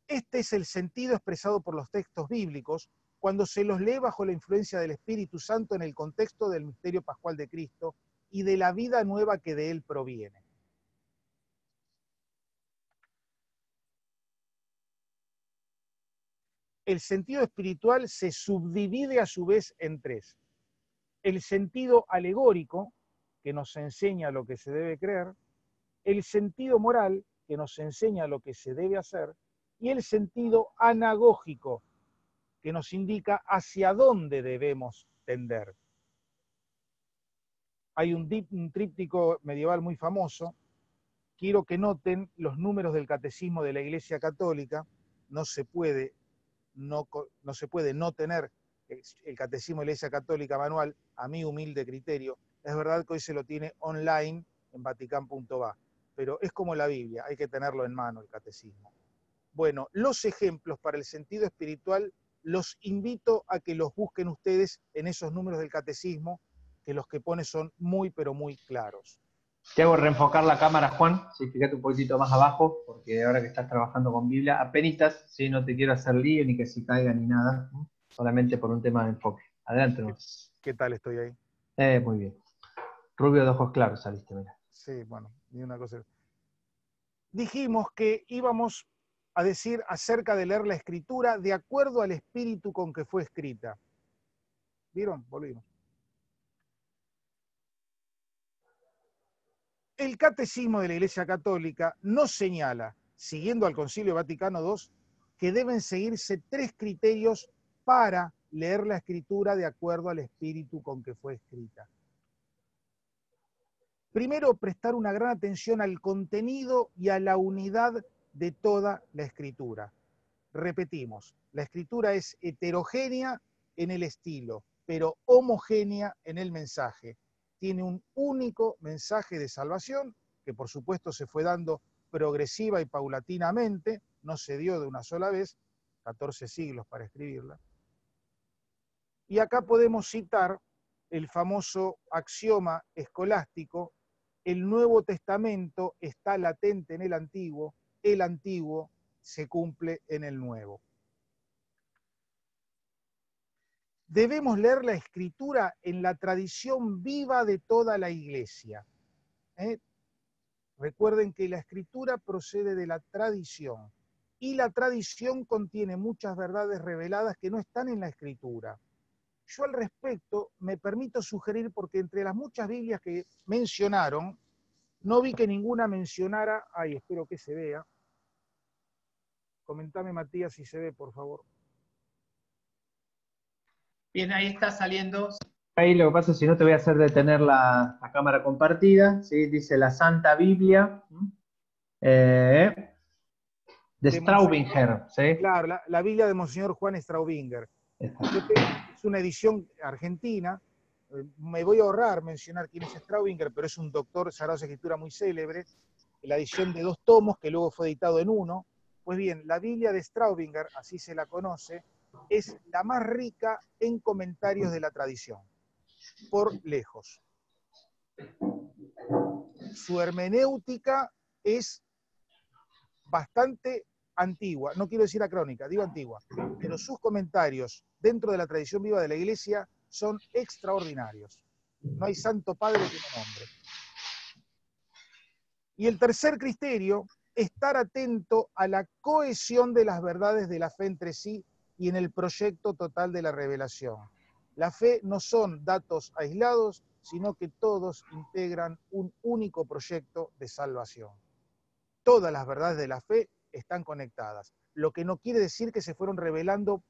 Este es el sentido expresado por los textos bíblicos cuando se los lee bajo la influencia del Espíritu Santo en el contexto del misterio pascual de Cristo y de la vida nueva que de él proviene. El sentido espiritual se subdivide a su vez en tres. El sentido alegórico, que nos enseña lo que se debe creer, el sentido moral, que nos enseña lo que se debe hacer, y el sentido anagógico, que nos indica hacia dónde debemos tender. Hay un tríptico medieval muy famoso. Quiero que noten los números del catecismo de la Iglesia Católica. No se puede no se puede no tener el catecismo de la Iglesia Católica manual, a mi humilde criterio. Es verdad que hoy se lo tiene online en vatican.va, pero es como la Biblia, hay que tenerlo en mano el catecismo. Bueno, los ejemplos para el sentido espiritual los invito a que los busquen ustedes en esos números del catecismo, que los que pone son muy, pero muy claros. Te hago reenfocar la cámara, Juan, si fíjate un poquitito más abajo, porque ahora que estás trabajando con Biblia, apenitas, ¿sí? No te quiero hacer lío ni que se caiga ni nada, ¿no? Solamente por un tema de enfoque. Adelante ¿Qué, nomás. qué tal estoy ahí? Muy bien. Rubio de ojos claros saliste, mira. Sí, bueno, ni una cosa. Dijimos que íbamos a decir acerca de leer la escritura de acuerdo al espíritu con que fue escrita. ¿Vieron? Volvimos. El catecismo de la Iglesia Católica nos señala, siguiendo al Concilio Vaticano II, que deben seguirse tres criterios para leer la escritura de acuerdo al espíritu con que fue escrita. Primero, prestar una gran atención al contenido y a la unidad de toda la escritura. Repetimos, la escritura es heterogénea en el estilo, pero homogénea en el mensaje. Tiene un único mensaje de salvación, que por supuesto se fue dando progresiva y paulatinamente, no se dio de una sola vez, 14 siglos para escribirla. Y acá podemos citar el famoso axioma escolástico: el Nuevo Testamento está latente en el Antiguo se cumple en el Nuevo. debemos leer la Escritura en la tradición viva de toda la Iglesia. Recuerden que la Escritura procede de la tradición, y la tradición contiene muchas verdades reveladas que no están en la Escritura. Yo al respecto me permito sugerir, porque entre las muchas Biblias que mencionaron, no vi que ninguna mencionara, espero que se vea. Comentame, Matías, si se ve, por favor. Bien, ahí está saliendo. Ahí lo que pasa es que si no te voy a hacer detener la cámara compartida, ¿sí? Dice la Santa Biblia de Straubinger, ¿sí? Claro, la Biblia de Monseñor Juan Straubinger. Es una edición argentina. Me voy a ahorrar mencionar quién es Straubinger, pero es un doctor Sagradas Escrituras muy célebre. La edición de 2 tomos, que luego fue editado en 1. Pues bien, la Biblia de Straubinger, así se la conoce, es la más rica en comentarios de la tradición, por lejos. Su hermenéutica es bastante antigua, no quiero decir acrónica, digo antigua, pero sus comentarios dentro de la tradición viva de la Iglesia son extraordinarios. No hay santo padre que no nombre. Y el tercer criterio, estar atento a la cohesión de las verdades de la fe entre sí y en el proyecto total de la revelación. La fe no son datos aislados, sino que todos integran un único proyecto de salvación. Todas las verdades de la fe están conectadas, lo que no quiere decir que se fueron revelando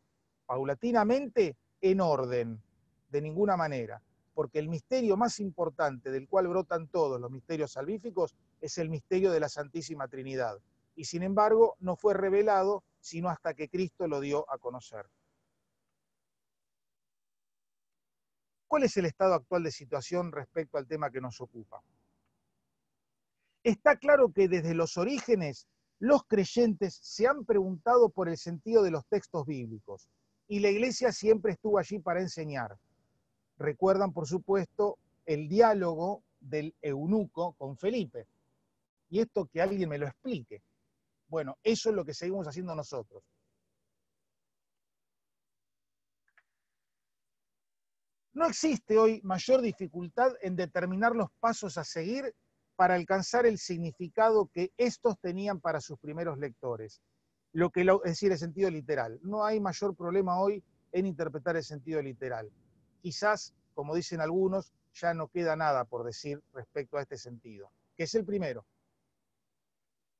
paulatinamente en orden, de ninguna manera, porque el misterio más importante del cual brotan todos los misterios salvíficos es el misterio de la Santísima Trinidad, y sin embargo no fue revelado sino hasta que Cristo lo dio a conocer. ¿Cuál es el estado actual de situación respecto al tema que nos ocupa? Está claro que desde los orígenes los creyentes se han preguntado por el sentido de los textos bíblicos y la Iglesia siempre estuvo allí para enseñar. Recuerdan, por supuesto, el diálogo del eunuco con Felipe. Y esto que alguien me lo explique. Bueno, eso es lo que seguimos haciendo nosotros. No existe hoy mayor dificultad en determinar los pasos a seguir para alcanzar el significado que estos tenían para sus primeros lectores. Es decir, el sentido literal. No hay mayor problema hoy en interpretar el sentido literal. Quizás, como dicen algunos, ya no queda nada por decir respecto a este sentido, que es el primero.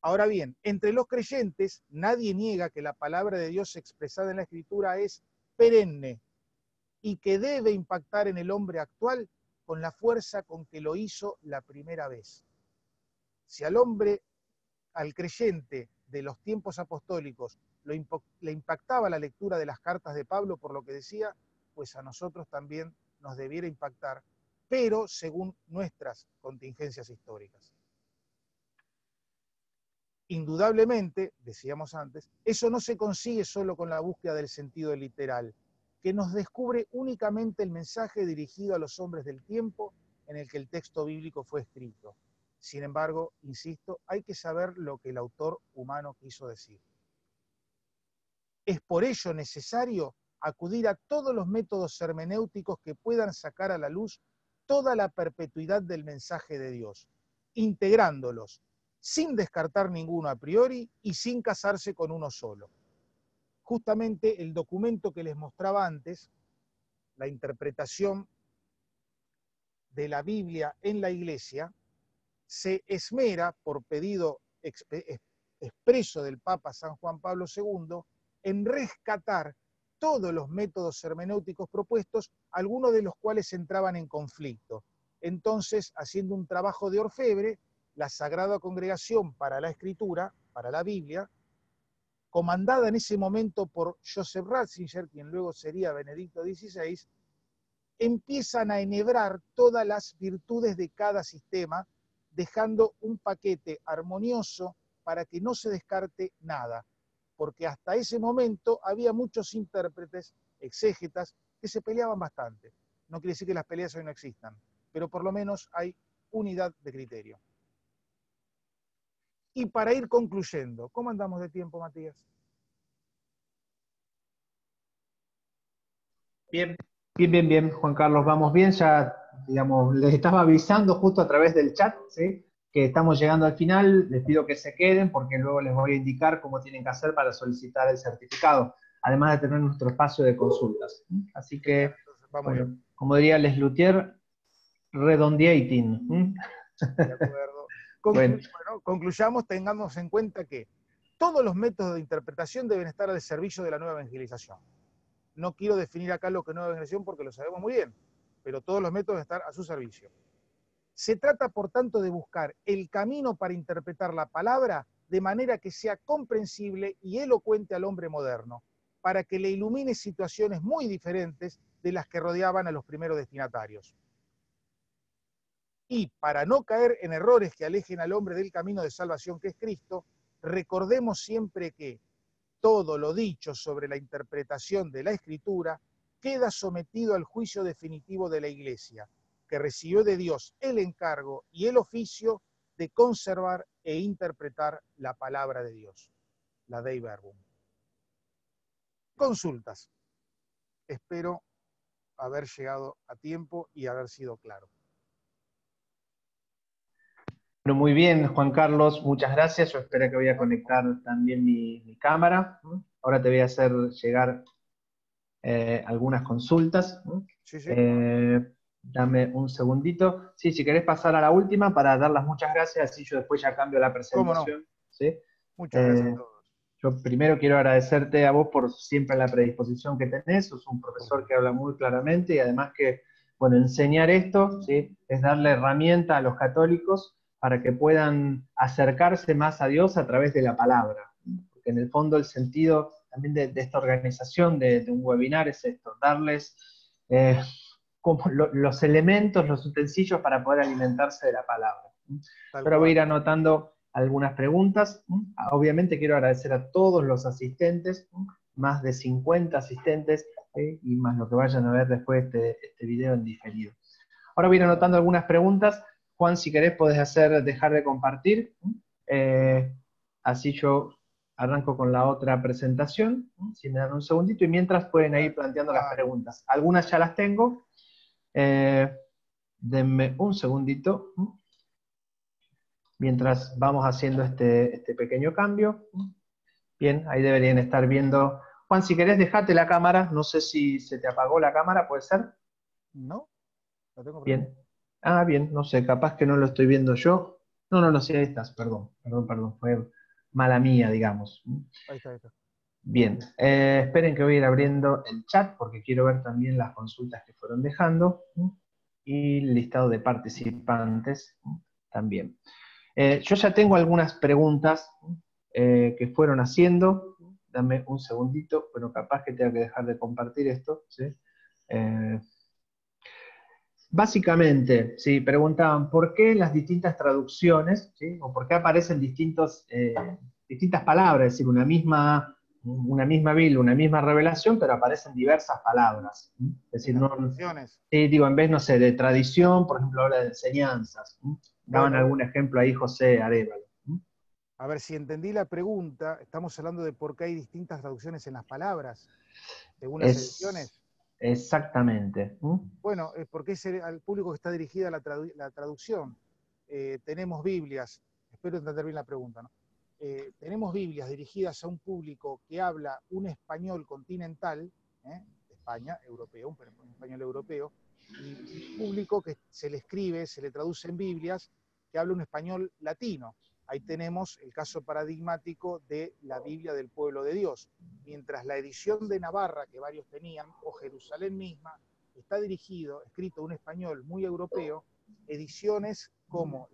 Ahora bien, entre los creyentes nadie niega que la palabra de Dios expresada en la Escritura es perenne y que debe impactar en el hombre actual con la fuerza con que lo hizo la primera vez. Si al creyente de los tiempos apostólicos le impactaba la lectura de las cartas de Pablo por lo que decía, pues a nosotros también nos debiera impactar, pero según nuestras contingencias históricas. Indudablemente, decíamos antes, eso no se consigue solo con la búsqueda del sentido literal, que nos descubre únicamente el mensaje dirigido a los hombres del tiempo en el que el texto bíblico fue escrito. Sin embargo, insisto, hay que saber lo que el autor humano quiso decir. Es por ello necesario acudir a todos los métodos hermenéuticos que puedan sacar a la luz toda la perpetuidad del mensaje de Dios, integrándolos, sin descartar ninguno a priori y sin casarse con uno solo. Justamente el documento que les mostraba antes, la interpretación de la Biblia en la Iglesia, se esmera, por pedido expreso del Papa San Juan Pablo II, en rescatar todos los métodos hermenéuticos propuestos, algunos de los cuales entraban en conflicto. Entonces, haciendo un trabajo de orfebre, la Sagrada Congregación para la Escritura, para la Biblia, comandada en ese momento por Joseph Ratzinger, quien luego sería Benedicto XVI, empiezan a enhebrar todas las virtudes de cada sistema, dejando un paquete armonioso para que no se descarte nada, porque hasta ese momento había muchos intérpretes, exégetas, que se peleaban bastante. No quiere decir que las peleas hoy no existan, pero por lo menos hay unidad de criterio. Y para ir concluyendo, ¿cómo andamos de tiempo, Matías? Bien, bien, Juan Carlos, vamos bien, ya, digamos, les estaba avisando justo a través del chat, ¿sí? Que estamos llegando al final, les pido que se queden porque luego les voy a indicar cómo tienen que hacer para solicitar el certificado, además de tener nuestro espacio de consultas. Así Genial, que, entonces vamos bien. bueno, como diría Les Luthier, redondeating. De acuerdo. Bueno, Bueno, concluyamos, tengamos en cuenta que todos los métodos de interpretación deben estar al servicio de la nueva evangelización. No quiero definir acá lo que es nueva evangelización porque lo sabemos muy bien, pero todos los métodos deben estar a su servicio. Se trata, por tanto, de buscar el camino para interpretar la palabra de manera que sea comprensible y elocuente al hombre moderno, para que le ilumine situaciones muy diferentes de las que rodeaban a los primeros destinatarios. Y para no caer en errores que alejen al hombre del camino de salvación que es Cristo, recordemos siempre que todo lo dicho sobre la interpretación de la Escritura queda sometido al juicio definitivo de la Iglesia, que recibió de Dios el encargo y el oficio de conservar e interpretar la palabra de Dios, la Dei Verbum. Consultas. Espero haber llegado a tiempo y haber sido claro. bueno, muy bien, Juan Carlos, muchas gracias. Yo espero que voy a conectar también mi cámara. Ahora te voy a hacer llegar algunas consultas. Sí, sí. Dame un segundito. Sí, si querés pasar a la última para dar las muchas gracias, así yo después ya cambio la ¿Cómo no? presentación. ¿Sí? Muchas gracias a Eh, todos. yo primero quiero agradecerte a vos por siempre la predisposición que tenés. Sos un profesor que habla muy claramente y además que, bueno, enseñar esto, ¿sí? Es darle herramienta a los católicos para que puedan acercarse más a Dios a través de la palabra. Porque en el fondo el sentido también de esta organización de un webinar es esto, darles como los elementos, los utensilios para poder alimentarse de la palabra. Yo Tal ahora voy a ir cual. anotando algunas preguntas. Obviamente quiero agradecer a todos los asistentes, más de 50 asistentes, y más lo que vayan a ver después de este video en diferido. Ahora voy a ir anotando algunas preguntas. Juan, si querés, podés dejar de compartir. Así yo arranco con la otra presentación, si me dan un segundito, y mientras pueden ir planteando las Dale. preguntas. Algunas ya las tengo. Eh, Denme un segundito, mientras vamos haciendo este pequeño cambio. Bien, ahí deberían estar viendo. Juan, si querés, dejate la cámara. No sé si se te apagó la cámara, ¿puede ser? ¿No? ¿La tengo prendida? Bien. Ah, bien, no sé, capaz que no lo estoy viendo yo. No, sí, ahí estás, perdón, fue mala mía, digamos. Ahí está, ahí está. Bien, esperen que voy a ir abriendo el chat porque quiero ver también las consultas que fueron dejando y el listado de participantes también. Yo ya tengo algunas preguntas que fueron haciendo. Dame un segundito, pero capaz que tenga que dejar de compartir esto. ¿Sí? Eh, Básicamente, sí, preguntaban por qué las distintas traducciones, ¿sí? O por qué aparecen distintas palabras, es decir, una misma Biblia, una misma revelación, pero aparecen diversas palabras. ¿Sí? Es En decir, las no, traducciones. sí, digo, en vez, no sé, de tradición, por ejemplo, ahora de enseñanzas. ¿Sí? Daban Bueno, algún ejemplo ahí José Arévalo. ¿Sí? a ver si entendí la pregunta. Estamos hablando de por qué hay distintas traducciones en las palabras, según las Es ediciones. exactamente. ¿Sí? Bueno, porque es al público que está dirigida la traducción. Tenemos Biblias, espero entender bien la pregunta, ¿no? Tenemos Biblias dirigidas a un público que habla un español continental, de España, europeo, un español europeo, y un público que se le escribe, se le traduce en Biblias, que habla un español latino. Ahí tenemos el caso paradigmático de la Biblia del pueblo de Dios. Mientras la edición de Navarra, que varios tenían, o Jerusalén misma, está escrito un español muy europeo, ediciones como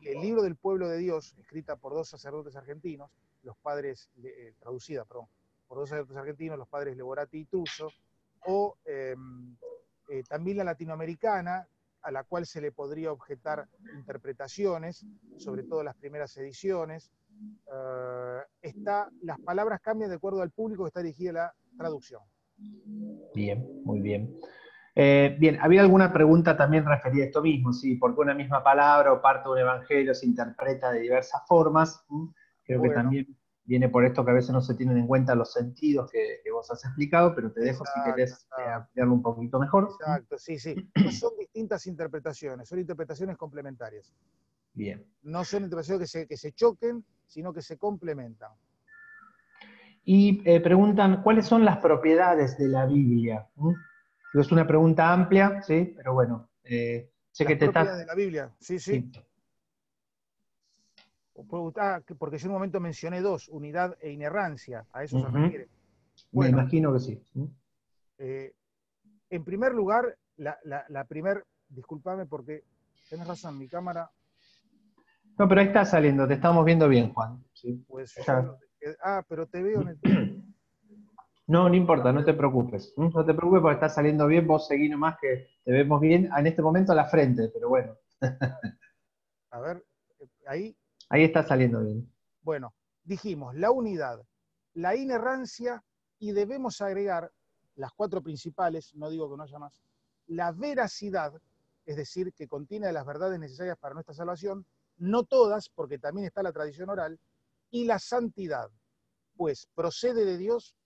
el libro del pueblo de Dios, escrita por dos sacerdotes argentinos, traducida, perdón, por dos sacerdotes argentinos, los padres Leborati y Truso, o también la latinoamericana, a la cual se le podría objetar interpretaciones, sobre todo las primeras ediciones. Las palabras cambian de acuerdo al público que está dirigida la traducción. Bien, muy bien. Bien, había alguna pregunta también referida a esto mismo, ¿sí? ¿Por qué una misma palabra o parte de un evangelio se interpreta de diversas formas? Creo que Bueno, también viene por esto que a veces no se tienen en cuenta los sentidos que vos has explicado, pero te dejo si Exacto, querés exacto. ampliarlo un poquito mejor. Exacto, sí, sí. No son distintas interpretaciones, son interpretaciones complementarias. Bien. No son interpretaciones que se choquen, sino que se complementan. Y preguntan, ¿cuáles son las propiedades de la Biblia? Es una pregunta amplia, ¿sí? Pero bueno, sé Las que te propiedades estás... de la Biblia, sí, sí. Sí. Porque yo en un momento mencioné dos, unidad e inerrancia, a eso se Ujú. refiere. Me Bueno, imagino que sí. eh, en primer lugar, discúlpame porque tenés razón, mi cámara, No, pero ahí está saliendo, te estamos viendo bien, Juan. ¿Sí? pues yo Ya. pero te veo en el teléfono. No, no importa, no te preocupes. No te preocupes porque está saliendo bien, vos seguí nomás que te vemos bien en este momento a la frente, pero bueno, A ver, ahí, ahí está saliendo bien. bueno, dijimos la unidad, la inerrancia y debemos agregar las cuatro principales, no digo que no haya más, la veracidad, es decir, que contiene las verdades necesarias para nuestra salvación, no todas, porque también está la tradición oral, y la santidad, pues procede de Dios,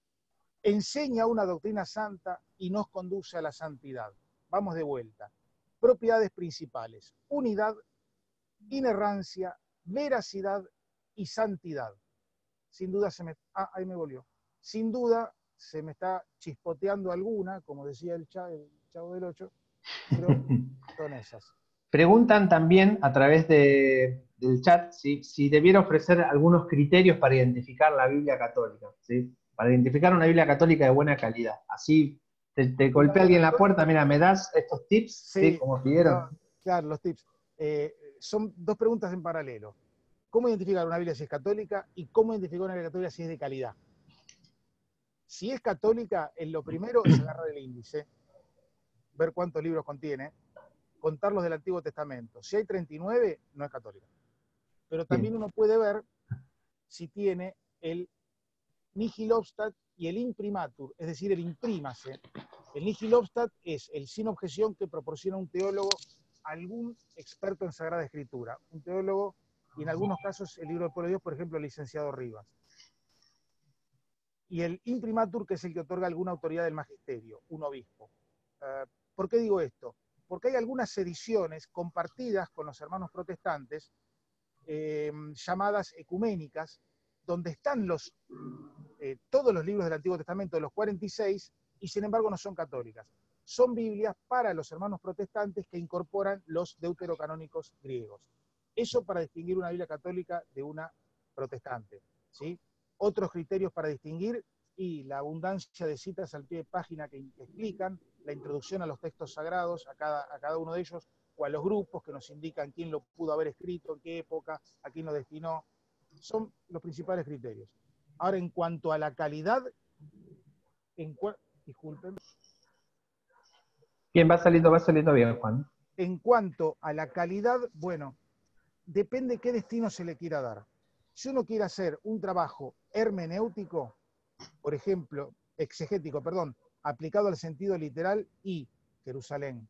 enseña una doctrina santa y nos conduce a la santidad. Vamos de vuelta. Propiedades principales: unidad, inerrancia, veracidad y santidad. Sin duda ahí me volvió. Sin duda se me está chispoteando alguna, como decía el Chavo del Ocho, pero son esas. Preguntan también a través del chat si debiera ofrecer algunos criterios para identificar la Biblia católica, ¿sí? Para identificar una Biblia católica de buena calidad. Así te golpea alguien en la puerta, mira, ¿me das estos tips? ¿Sí? Sí, Como no, pidieron. claro, los tips. Son dos preguntas en paralelo. ¿Cómo identificar una Biblia si es católica y cómo identificar una Biblia católica si es de calidad? Si es católica, en lo primero es agarrar el índice, ver cuántos libros contiene, contar los del Antiguo Testamento. Si hay 39, no es católica. Pero también Bien. uno puede ver si tiene el nihil obstat y el imprimatur, es decir, el imprímase. El nihil obstat es el sin objeción que proporciona un teólogo, algún experto en Sagrada Escritura, un teólogo, y en algunos casos el libro del pueblo de Dios, por ejemplo, el licenciado Rivas. Y el imprimatur, que es el que otorga alguna autoridad del magisterio, un obispo. ¿Por qué digo esto? Porque hay algunas ediciones compartidas con los hermanos protestantes, llamadas ecuménicas, donde están todos los libros del Antiguo Testamento, de los 46, y sin embargo no son católicas. Son Biblias para los hermanos protestantes que incorporan los deuterocanónicos griegos. Eso para distinguir una Biblia católica de una protestante, ¿sí? Otros criterios para distinguir, y la abundancia de citas al pie de página que explican la introducción a los textos sagrados, a cada uno de ellos, o a los grupos que nos indican quién lo pudo haber escrito, en qué época, a quién lo destinó. Son los principales criterios. Ahora, en cuanto a la calidad, disculpen, Bien, va saliendo bien, Juan. en cuanto a la calidad, bueno, depende qué destino se le quiera dar. Si uno quiere hacer un trabajo hermenéutico, por ejemplo, exegético, perdón, aplicado al sentido literal y Jerusalén,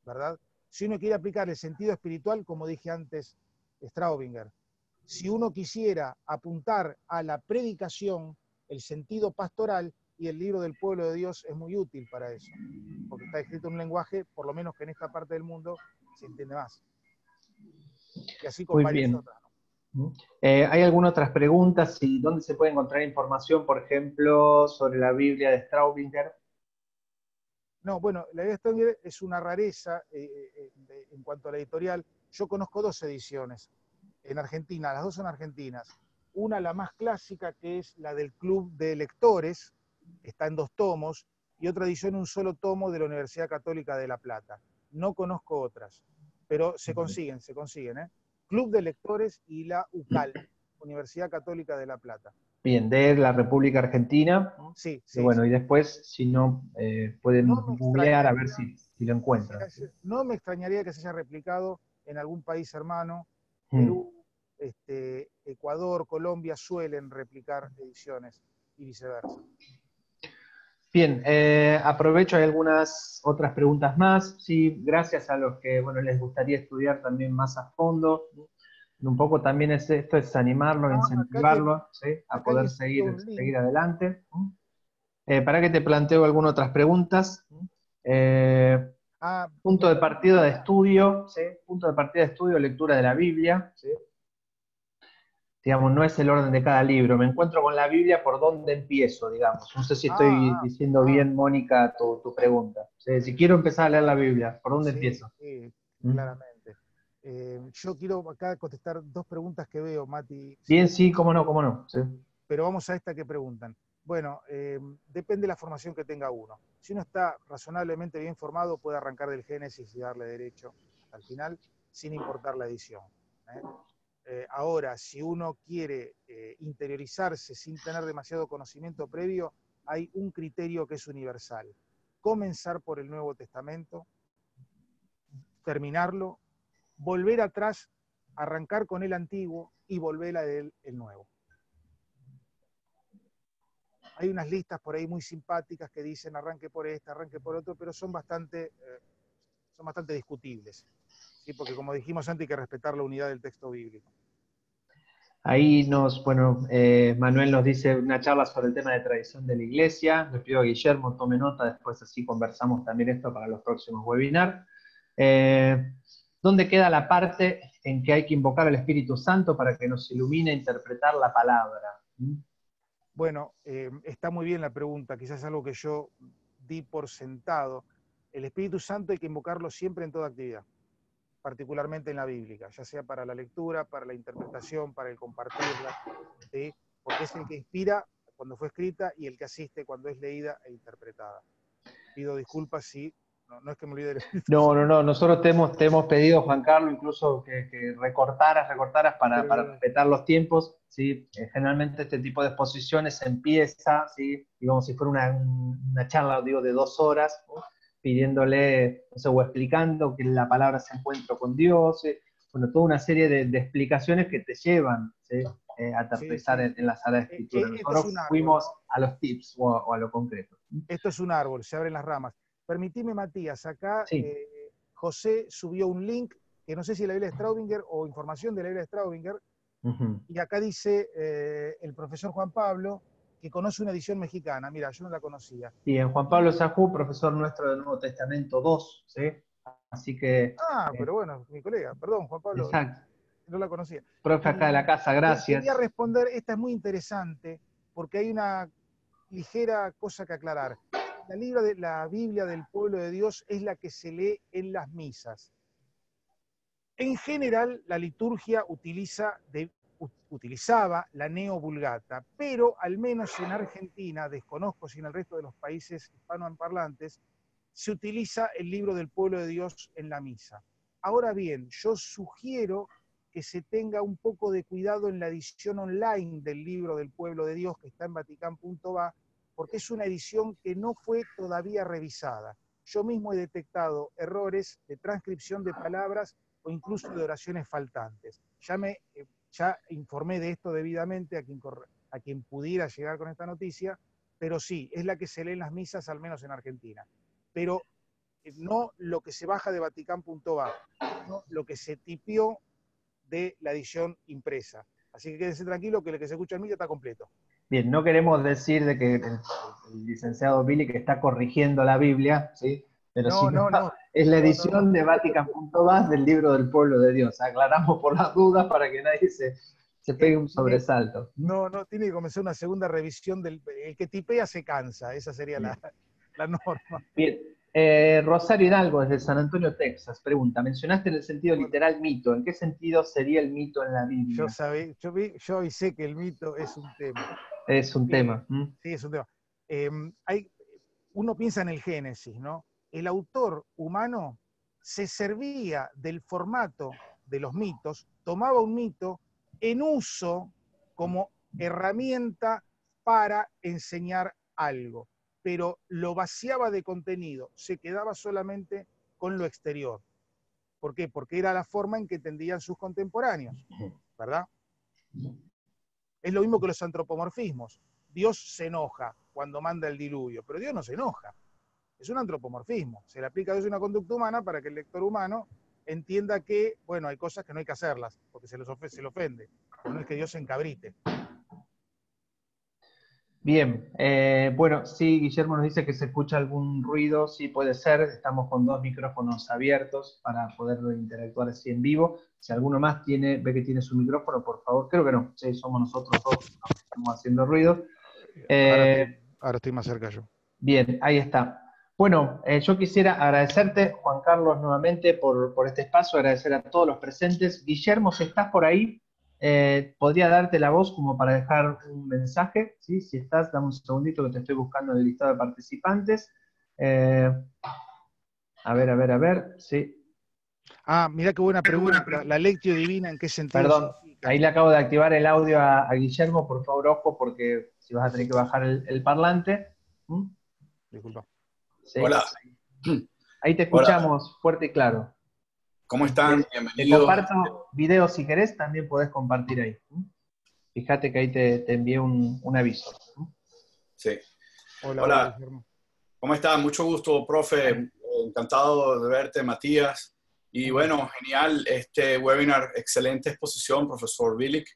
¿verdad? Si uno quiere aplicar el sentido espiritual, como dije antes, Straubinger. Si uno quisiera apuntar a la predicación, el sentido pastoral, y el libro del pueblo de Dios es muy útil para eso, porque está escrito en un lenguaje, por lo menos que en esta parte del mundo se entiende más. Y así con Muy varias bien. otras, ¿no? ¿Hay algunas otras preguntas? ¿Dónde se puede encontrar información, por ejemplo, sobre la Biblia de Straubinger? No, bueno, la Biblia Straubinger es una rareza en cuanto a la editorial. Yo conozco dos ediciones en Argentina, las dos son argentinas. Una, la más clásica, que es la del Club de Lectores, está en 2 tomos, y otra edición, un solo tomo de la Universidad Católica de La Plata. No conozco otras, pero se consiguen, ¿eh? Club de Lectores y la UCAL, Universidad Católica de La Plata. Bien, de la República Argentina. Sí, Y sí, bueno, sí. y después, si no, No pueden me googlear a extrañaría ver si lo encuentran. no me extrañaría que se haya replicado en algún país hermano. Mm. Perú, Ecuador, Colombia suelen replicar ediciones y viceversa. Bien, aprovecho, hay algunas otras preguntas más. Sí, gracias a los que bueno, les gustaría estudiar también más a fondo. Un poco también esto es animarlo, Acá alguien, incentivarlo, ¿sí? A acá poder alguien envió seguir, un link. seguir adelante. Para que te planteo algunas otras preguntas. Eh, Ah, punto de partida de estudio, ¿sí? Punto de partida de estudio, lectura de la Biblia, ¿sí? Digamos, no es el orden de cada libro. Me encuentro con la Biblia, ¿por dónde empiezo, digamos? No sé si estoy diciendo ah, bien, Mónica, tu pregunta. Si quiero empezar a leer la Biblia, ¿por dónde sí, empiezo? sí, ¿Mm? claramente. Yo quiero acá contestar dos preguntas que veo, Mati, si Bien, me sí, cómo no. Sí. pero vamos a esta que preguntan. Bueno, depende de la formación que tenga uno. Si uno está razonablemente bien formado, puede arrancar del Génesis y darle derecho hasta el final, sin importar la edición. ¿eh? Ahora, si uno quiere interiorizarse sin tener demasiado conocimiento previo, hay un criterio que es universal. Comenzar por el Nuevo Testamento, terminarlo, volver atrás, arrancar con el antiguo y volver a el nuevo. Hay unas listas por ahí muy simpáticas que dicen arranque por este, arranque por otro, pero son bastante discutibles, ¿sí? Porque como dijimos antes hay que respetar la unidad del texto bíblico. Ahí Manuel nos dice una charla sobre el tema de tradición de la iglesia. Le pido a Guillermo tome nota, después así conversamos también esto para los próximos webinars. ¿Dónde queda la parte en que hay que invocar al Espíritu Santo para que nos ilumine a interpretar la palabra? Bueno, está muy bien la pregunta, quizás algo que yo di por sentado. El Espíritu Santo hay que invocarlo siempre en toda actividad, particularmente en la bíblica, ya sea para la lectura, para la interpretación, para el compartirla, ¿sí? Porque es el que inspira cuando fue escrita y el que asiste cuando es leída e interpretada. Pido disculpas si, no es que me olvide del Espíritu No, Santo. no, no. Nosotros te hemos pedido, Juan Carlos, incluso que recortaras para Pero, respetar los tiempos. ¿Sí? Generalmente este tipo de exposiciones empieza, ¿sí? Digamos, si fuera una charla, digo, de 2 horas, ¿no? Pidiéndole, no sé, o explicando que la palabra se encuentra con Dios. ¿Sí? Bueno, toda una serie de explicaciones que te llevan, ¿sí? A sí, aterrizar sí. en la sala de escritura. Esto es Nosotros un árbol, fuimos ¿no? a los tips o a lo concreto. Esto es un árbol, se abren las ramas. Permitime, Matías, acá Sí. José subió un link, que no sé si es la Biblia de Straubinger o información de la Biblia de Straubinger, Uh-huh. y acá dice el profesor Juan Pablo que conoce una edición mexicana. Mira, yo no la conocía. Bien, Juan Y, Pablo Sajú, profesor nuestro del Nuevo Testamento 2, ¿sí? Así que, pero bueno, mi colega, perdón, Juan Pablo, exacto. no la conocía. Profe acá de la Y casa, quería gracias. responder, esta es muy interesante, porque hay una ligera cosa que aclarar. La Biblia del pueblo de Dios es la que se lee en las misas. En general, la liturgia utilizaba la Neovulgata, pero al menos en Argentina, desconozco si en el resto de los países hispanoparlantes, se utiliza el libro del pueblo de Dios en la misa. Ahora bien, yo sugiero que se tenga un poco de cuidado en la edición online del libro del pueblo de Dios que está en Vaticán.va, porque es una edición que no fue todavía revisada. Yo mismo he detectado errores de transcripción de palabras o incluso de oraciones faltantes. Ya informé de esto debidamente a quien pudiera llegar con esta noticia, pero sí, es la que se lee en las misas, al menos en Argentina. Pero no lo que se baja de Vaticán.va, sino lo que se tipió de la edición impresa. Así que quédese tranquilo que lo que se escucha en mí ya está completo. Bien, no queremos decir de que el licenciado Billy que está corrigiendo la Biblia, ¿sí? Pero No, sí, no, no, es la no, no, no. edición de Vatican.va del libro del pueblo de Dios. Aclaramos por las dudas para que nadie se pegue un Tiene, sobresalto. no, tiene que comenzar una segunda revisión el que tipea se cansa, esa sería Bien. la norma. Bien. Rosario Hidalgo, desde San Antonio, Texas, pregunta, mencionaste en el sentido Bueno, literal mito, ¿en qué sentido sería el mito en la Biblia? yo hoy sé que el mito es un tema. Es un tema. ¿Mm? Sí, es un tema. Eh, hay, Uno piensa en el Génesis, ¿no? El autor humano se servía del formato de los mitos, tomaba un mito en uso como herramienta para enseñar algo, pero lo vaciaba de contenido, se quedaba solamente con lo exterior. ¿Por qué? Porque era la forma en que entendían sus contemporáneos, ¿verdad? Es lo mismo que los antropomorfismos. Dios se enoja cuando manda el diluvio, pero Dios no se enoja. Es un antropomorfismo. Se le aplica a Dios una conducta humana para que el lector humano entienda que, bueno, hay cosas que no hay que hacerlas, porque se le ofende, pero no es que Dios se encabrite. Bien, bueno, sí, Guillermo nos dice que se escucha algún ruido, sí puede ser, estamos con dos micrófonos abiertos para poder interactuar así en vivo. Si alguno más ve que tiene su micrófono, por favor, creo que no, sí, somos nosotros dos los que estamos haciendo ruido. Ahora estoy más cerca yo. Bien, ahí está. Bueno, yo quisiera agradecerte, Juan Carlos, nuevamente por este espacio, agradecer a todos los presentes. Guillermo, si estás por ahí, podría darte la voz como para dejar un mensaje, ¿sí? Si estás, dame un segundito que te estoy buscando en el listado de participantes. A ver, sí. Ah, mira qué buena pregunta. La lectio divina, ¿en qué sentido Perdón, significa? ahí le acabo de activar el audio a Guillermo, por favor, ojo, porque si vas a tener que bajar el parlante. ¿Mm? Disculpa. Sí. Hola. Ahí te Hola, escuchamos fuerte y claro. ¿cómo están? Te Bienvenidos. comparto video si querés, también podés compartir ahí. Fíjate que ahí te envié un aviso. Sí. Hola, Hola, Guillermo. ¿cómo están? Mucho gusto, profe. Encantado de verte, Matías. Y Un gusto. bueno, genial este webinar, excelente exposición, profesor Bilic.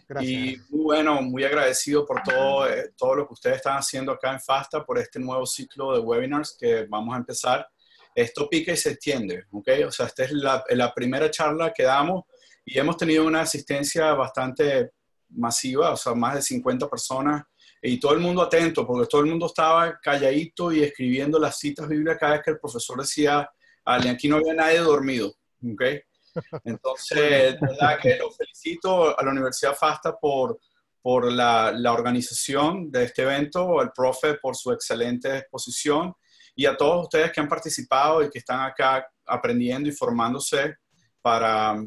Gracias. Y muy bueno, muy agradecido por todo lo que ustedes están haciendo acá en FASTA, por este nuevo ciclo de webinars que vamos a empezar. Esto pica y se extiende, ¿ok? O sea, esta es la primera charla que damos y hemos tenido una asistencia bastante masiva, o sea, más de 50 personas y todo el mundo atento, porque todo el mundo estaba calladito y escribiendo las citas bíblicas cada vez que el profesor decía, aquí no había nadie dormido, ¿ok? Entonces, Bueno, de verdad que los felicito a la Universidad FASTA por la organización de este evento, al profe por su excelente exposición y a todos ustedes que han participado y que están acá aprendiendo y formándose para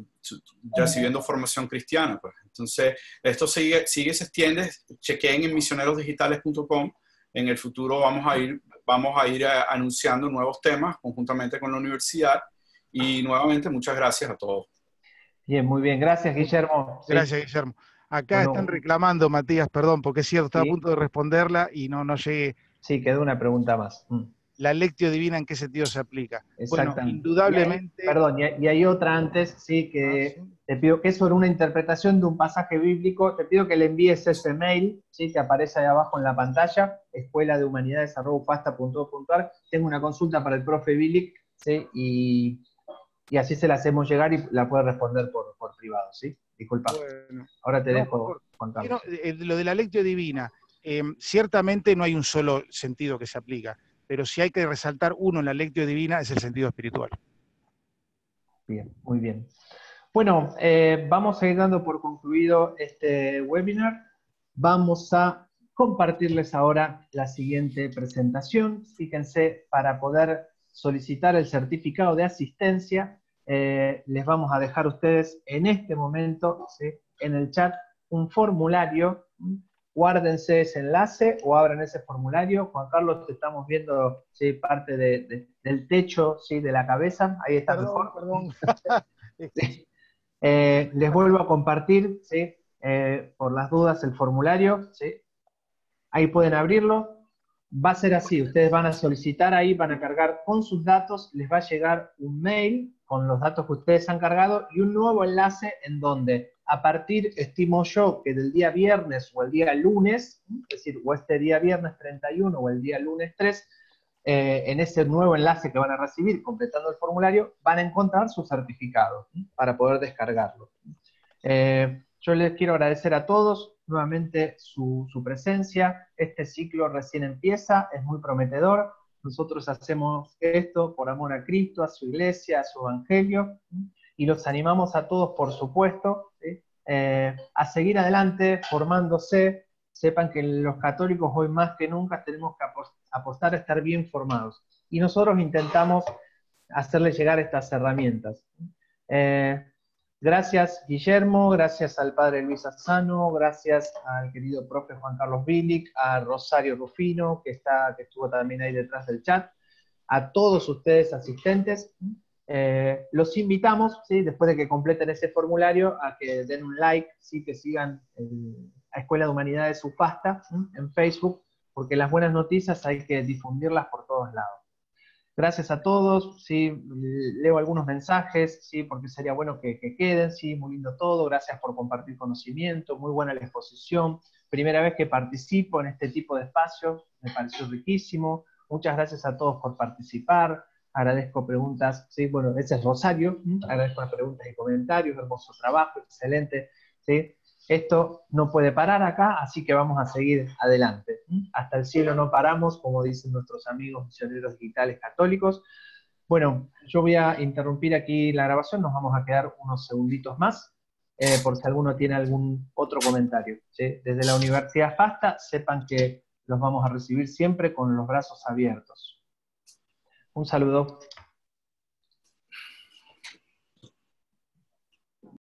recibiendo formación cristiana. Pues. Entonces, esto sigue, se extiende. Chequen en misionerosdigitales.com. En el futuro vamos a ir anunciando nuevos temas conjuntamente con la universidad. Y nuevamente, muchas gracias a todos. Bien, muy bien. Gracias, Guillermo. Sí. gracias, Guillermo. Acá Bueno, están reclamando, Matías, perdón, porque es cierto, estaba a sí, punto de responderla y no llegué. sí, quedó una pregunta más. La lectio divina, ¿en qué sentido se aplica? Bueno, Exactamente. indudablemente. Y hay otra antes, sí, que Sí. te pido que es sobre una interpretación de un pasaje bíblico. Te pido que le envíes ese mail, sí, que aparece ahí abajo en la pantalla, escueladehumanidades@fasta.edu.ar. Tengo una consulta para el profe Bilic, sí, y así se la hacemos llegar y la puede responder por privado, ¿sí? Disculpa. Bueno, Ahora te no, por dejo, favor. Juan Quiero, Carlos. lo de la lectio divina, ciertamente no hay un solo sentido que se aplica, pero si hay que resaltar uno en la lectio divina es el sentido espiritual. Bien, muy bien. Bueno, vamos a ir dando por concluido este webinar. Vamos a compartirles ahora la siguiente presentación. Fíjense, para poder solicitar el certificado de asistencia, les vamos a dejar a ustedes en este momento, ¿sí?, en el chat un formulario. Guárdense ese enlace o abran ese formulario. Juan Carlos, te estamos viendo, ¿sí?, parte del techo, ¿sí?, de la cabeza. Ahí estás mejor. Perdón. Sí. Les vuelvo a compartir, ¿sí?, por las dudas, el formulario, ¿sí? Ahí pueden abrirlo. Va a ser así, ustedes van a solicitar ahí, van a cargar con sus datos, les va a llegar un mail con los datos que ustedes han cargado y un nuevo enlace en donde a partir, estimo yo, que del día viernes o el día lunes, es decir, o este día viernes 31 o el día lunes 3, en ese nuevo enlace que van a recibir completando el formulario, van a encontrar su certificado para poder descargarlo. Yo les quiero agradecer a todos nuevamente su presencia. Este ciclo recién empieza, es muy prometedor. Nosotros hacemos esto por amor a Cristo, a su iglesia, a su evangelio, y los animamos a todos, por supuesto, ¿sí?, a seguir adelante, formándose. Sepan que los católicos hoy más que nunca tenemos que apostar a estar bien formados. Y nosotros intentamos hacerles llegar estas herramientas. Gracias, Guillermo, gracias al padre Luis Asano, gracias al querido profe Juan Carlos Bilic, a Rosario Rufino, que estuvo también ahí detrás del chat, a todos ustedes asistentes. Los invitamos, ¿sí?, después de que completen ese formulario, a que den un like, ¿sí?, que sigan a Escuela de Humanidades UFASTA en Facebook, porque las buenas noticias hay que difundirlas por todos lados. Gracias a todos, ¿sí? Leo algunos mensajes, ¿sí? Porque sería bueno que queden, ¿sí? Muy lindo todo, gracias por compartir conocimiento, muy buena la exposición, primera vez que participo en este tipo de espacios, me pareció riquísimo, muchas gracias a todos por participar, agradezco preguntas, ¿sí? Bueno, ese es Rosario, agradezco las preguntas y comentarios, hermoso trabajo, excelente, ¿sí? Esto no puede parar acá, así que vamos a seguir adelante. Hasta el cielo no paramos, como dicen nuestros amigos misioneros digitales católicos. Bueno, yo voy a interrumpir aquí la grabación, nos vamos a quedar unos segunditos más, por si alguno tiene algún otro comentario, ¿sí? Desde la Universidad FASTA, sepan que los vamos a recibir siempre con los brazos abiertos. Un saludo.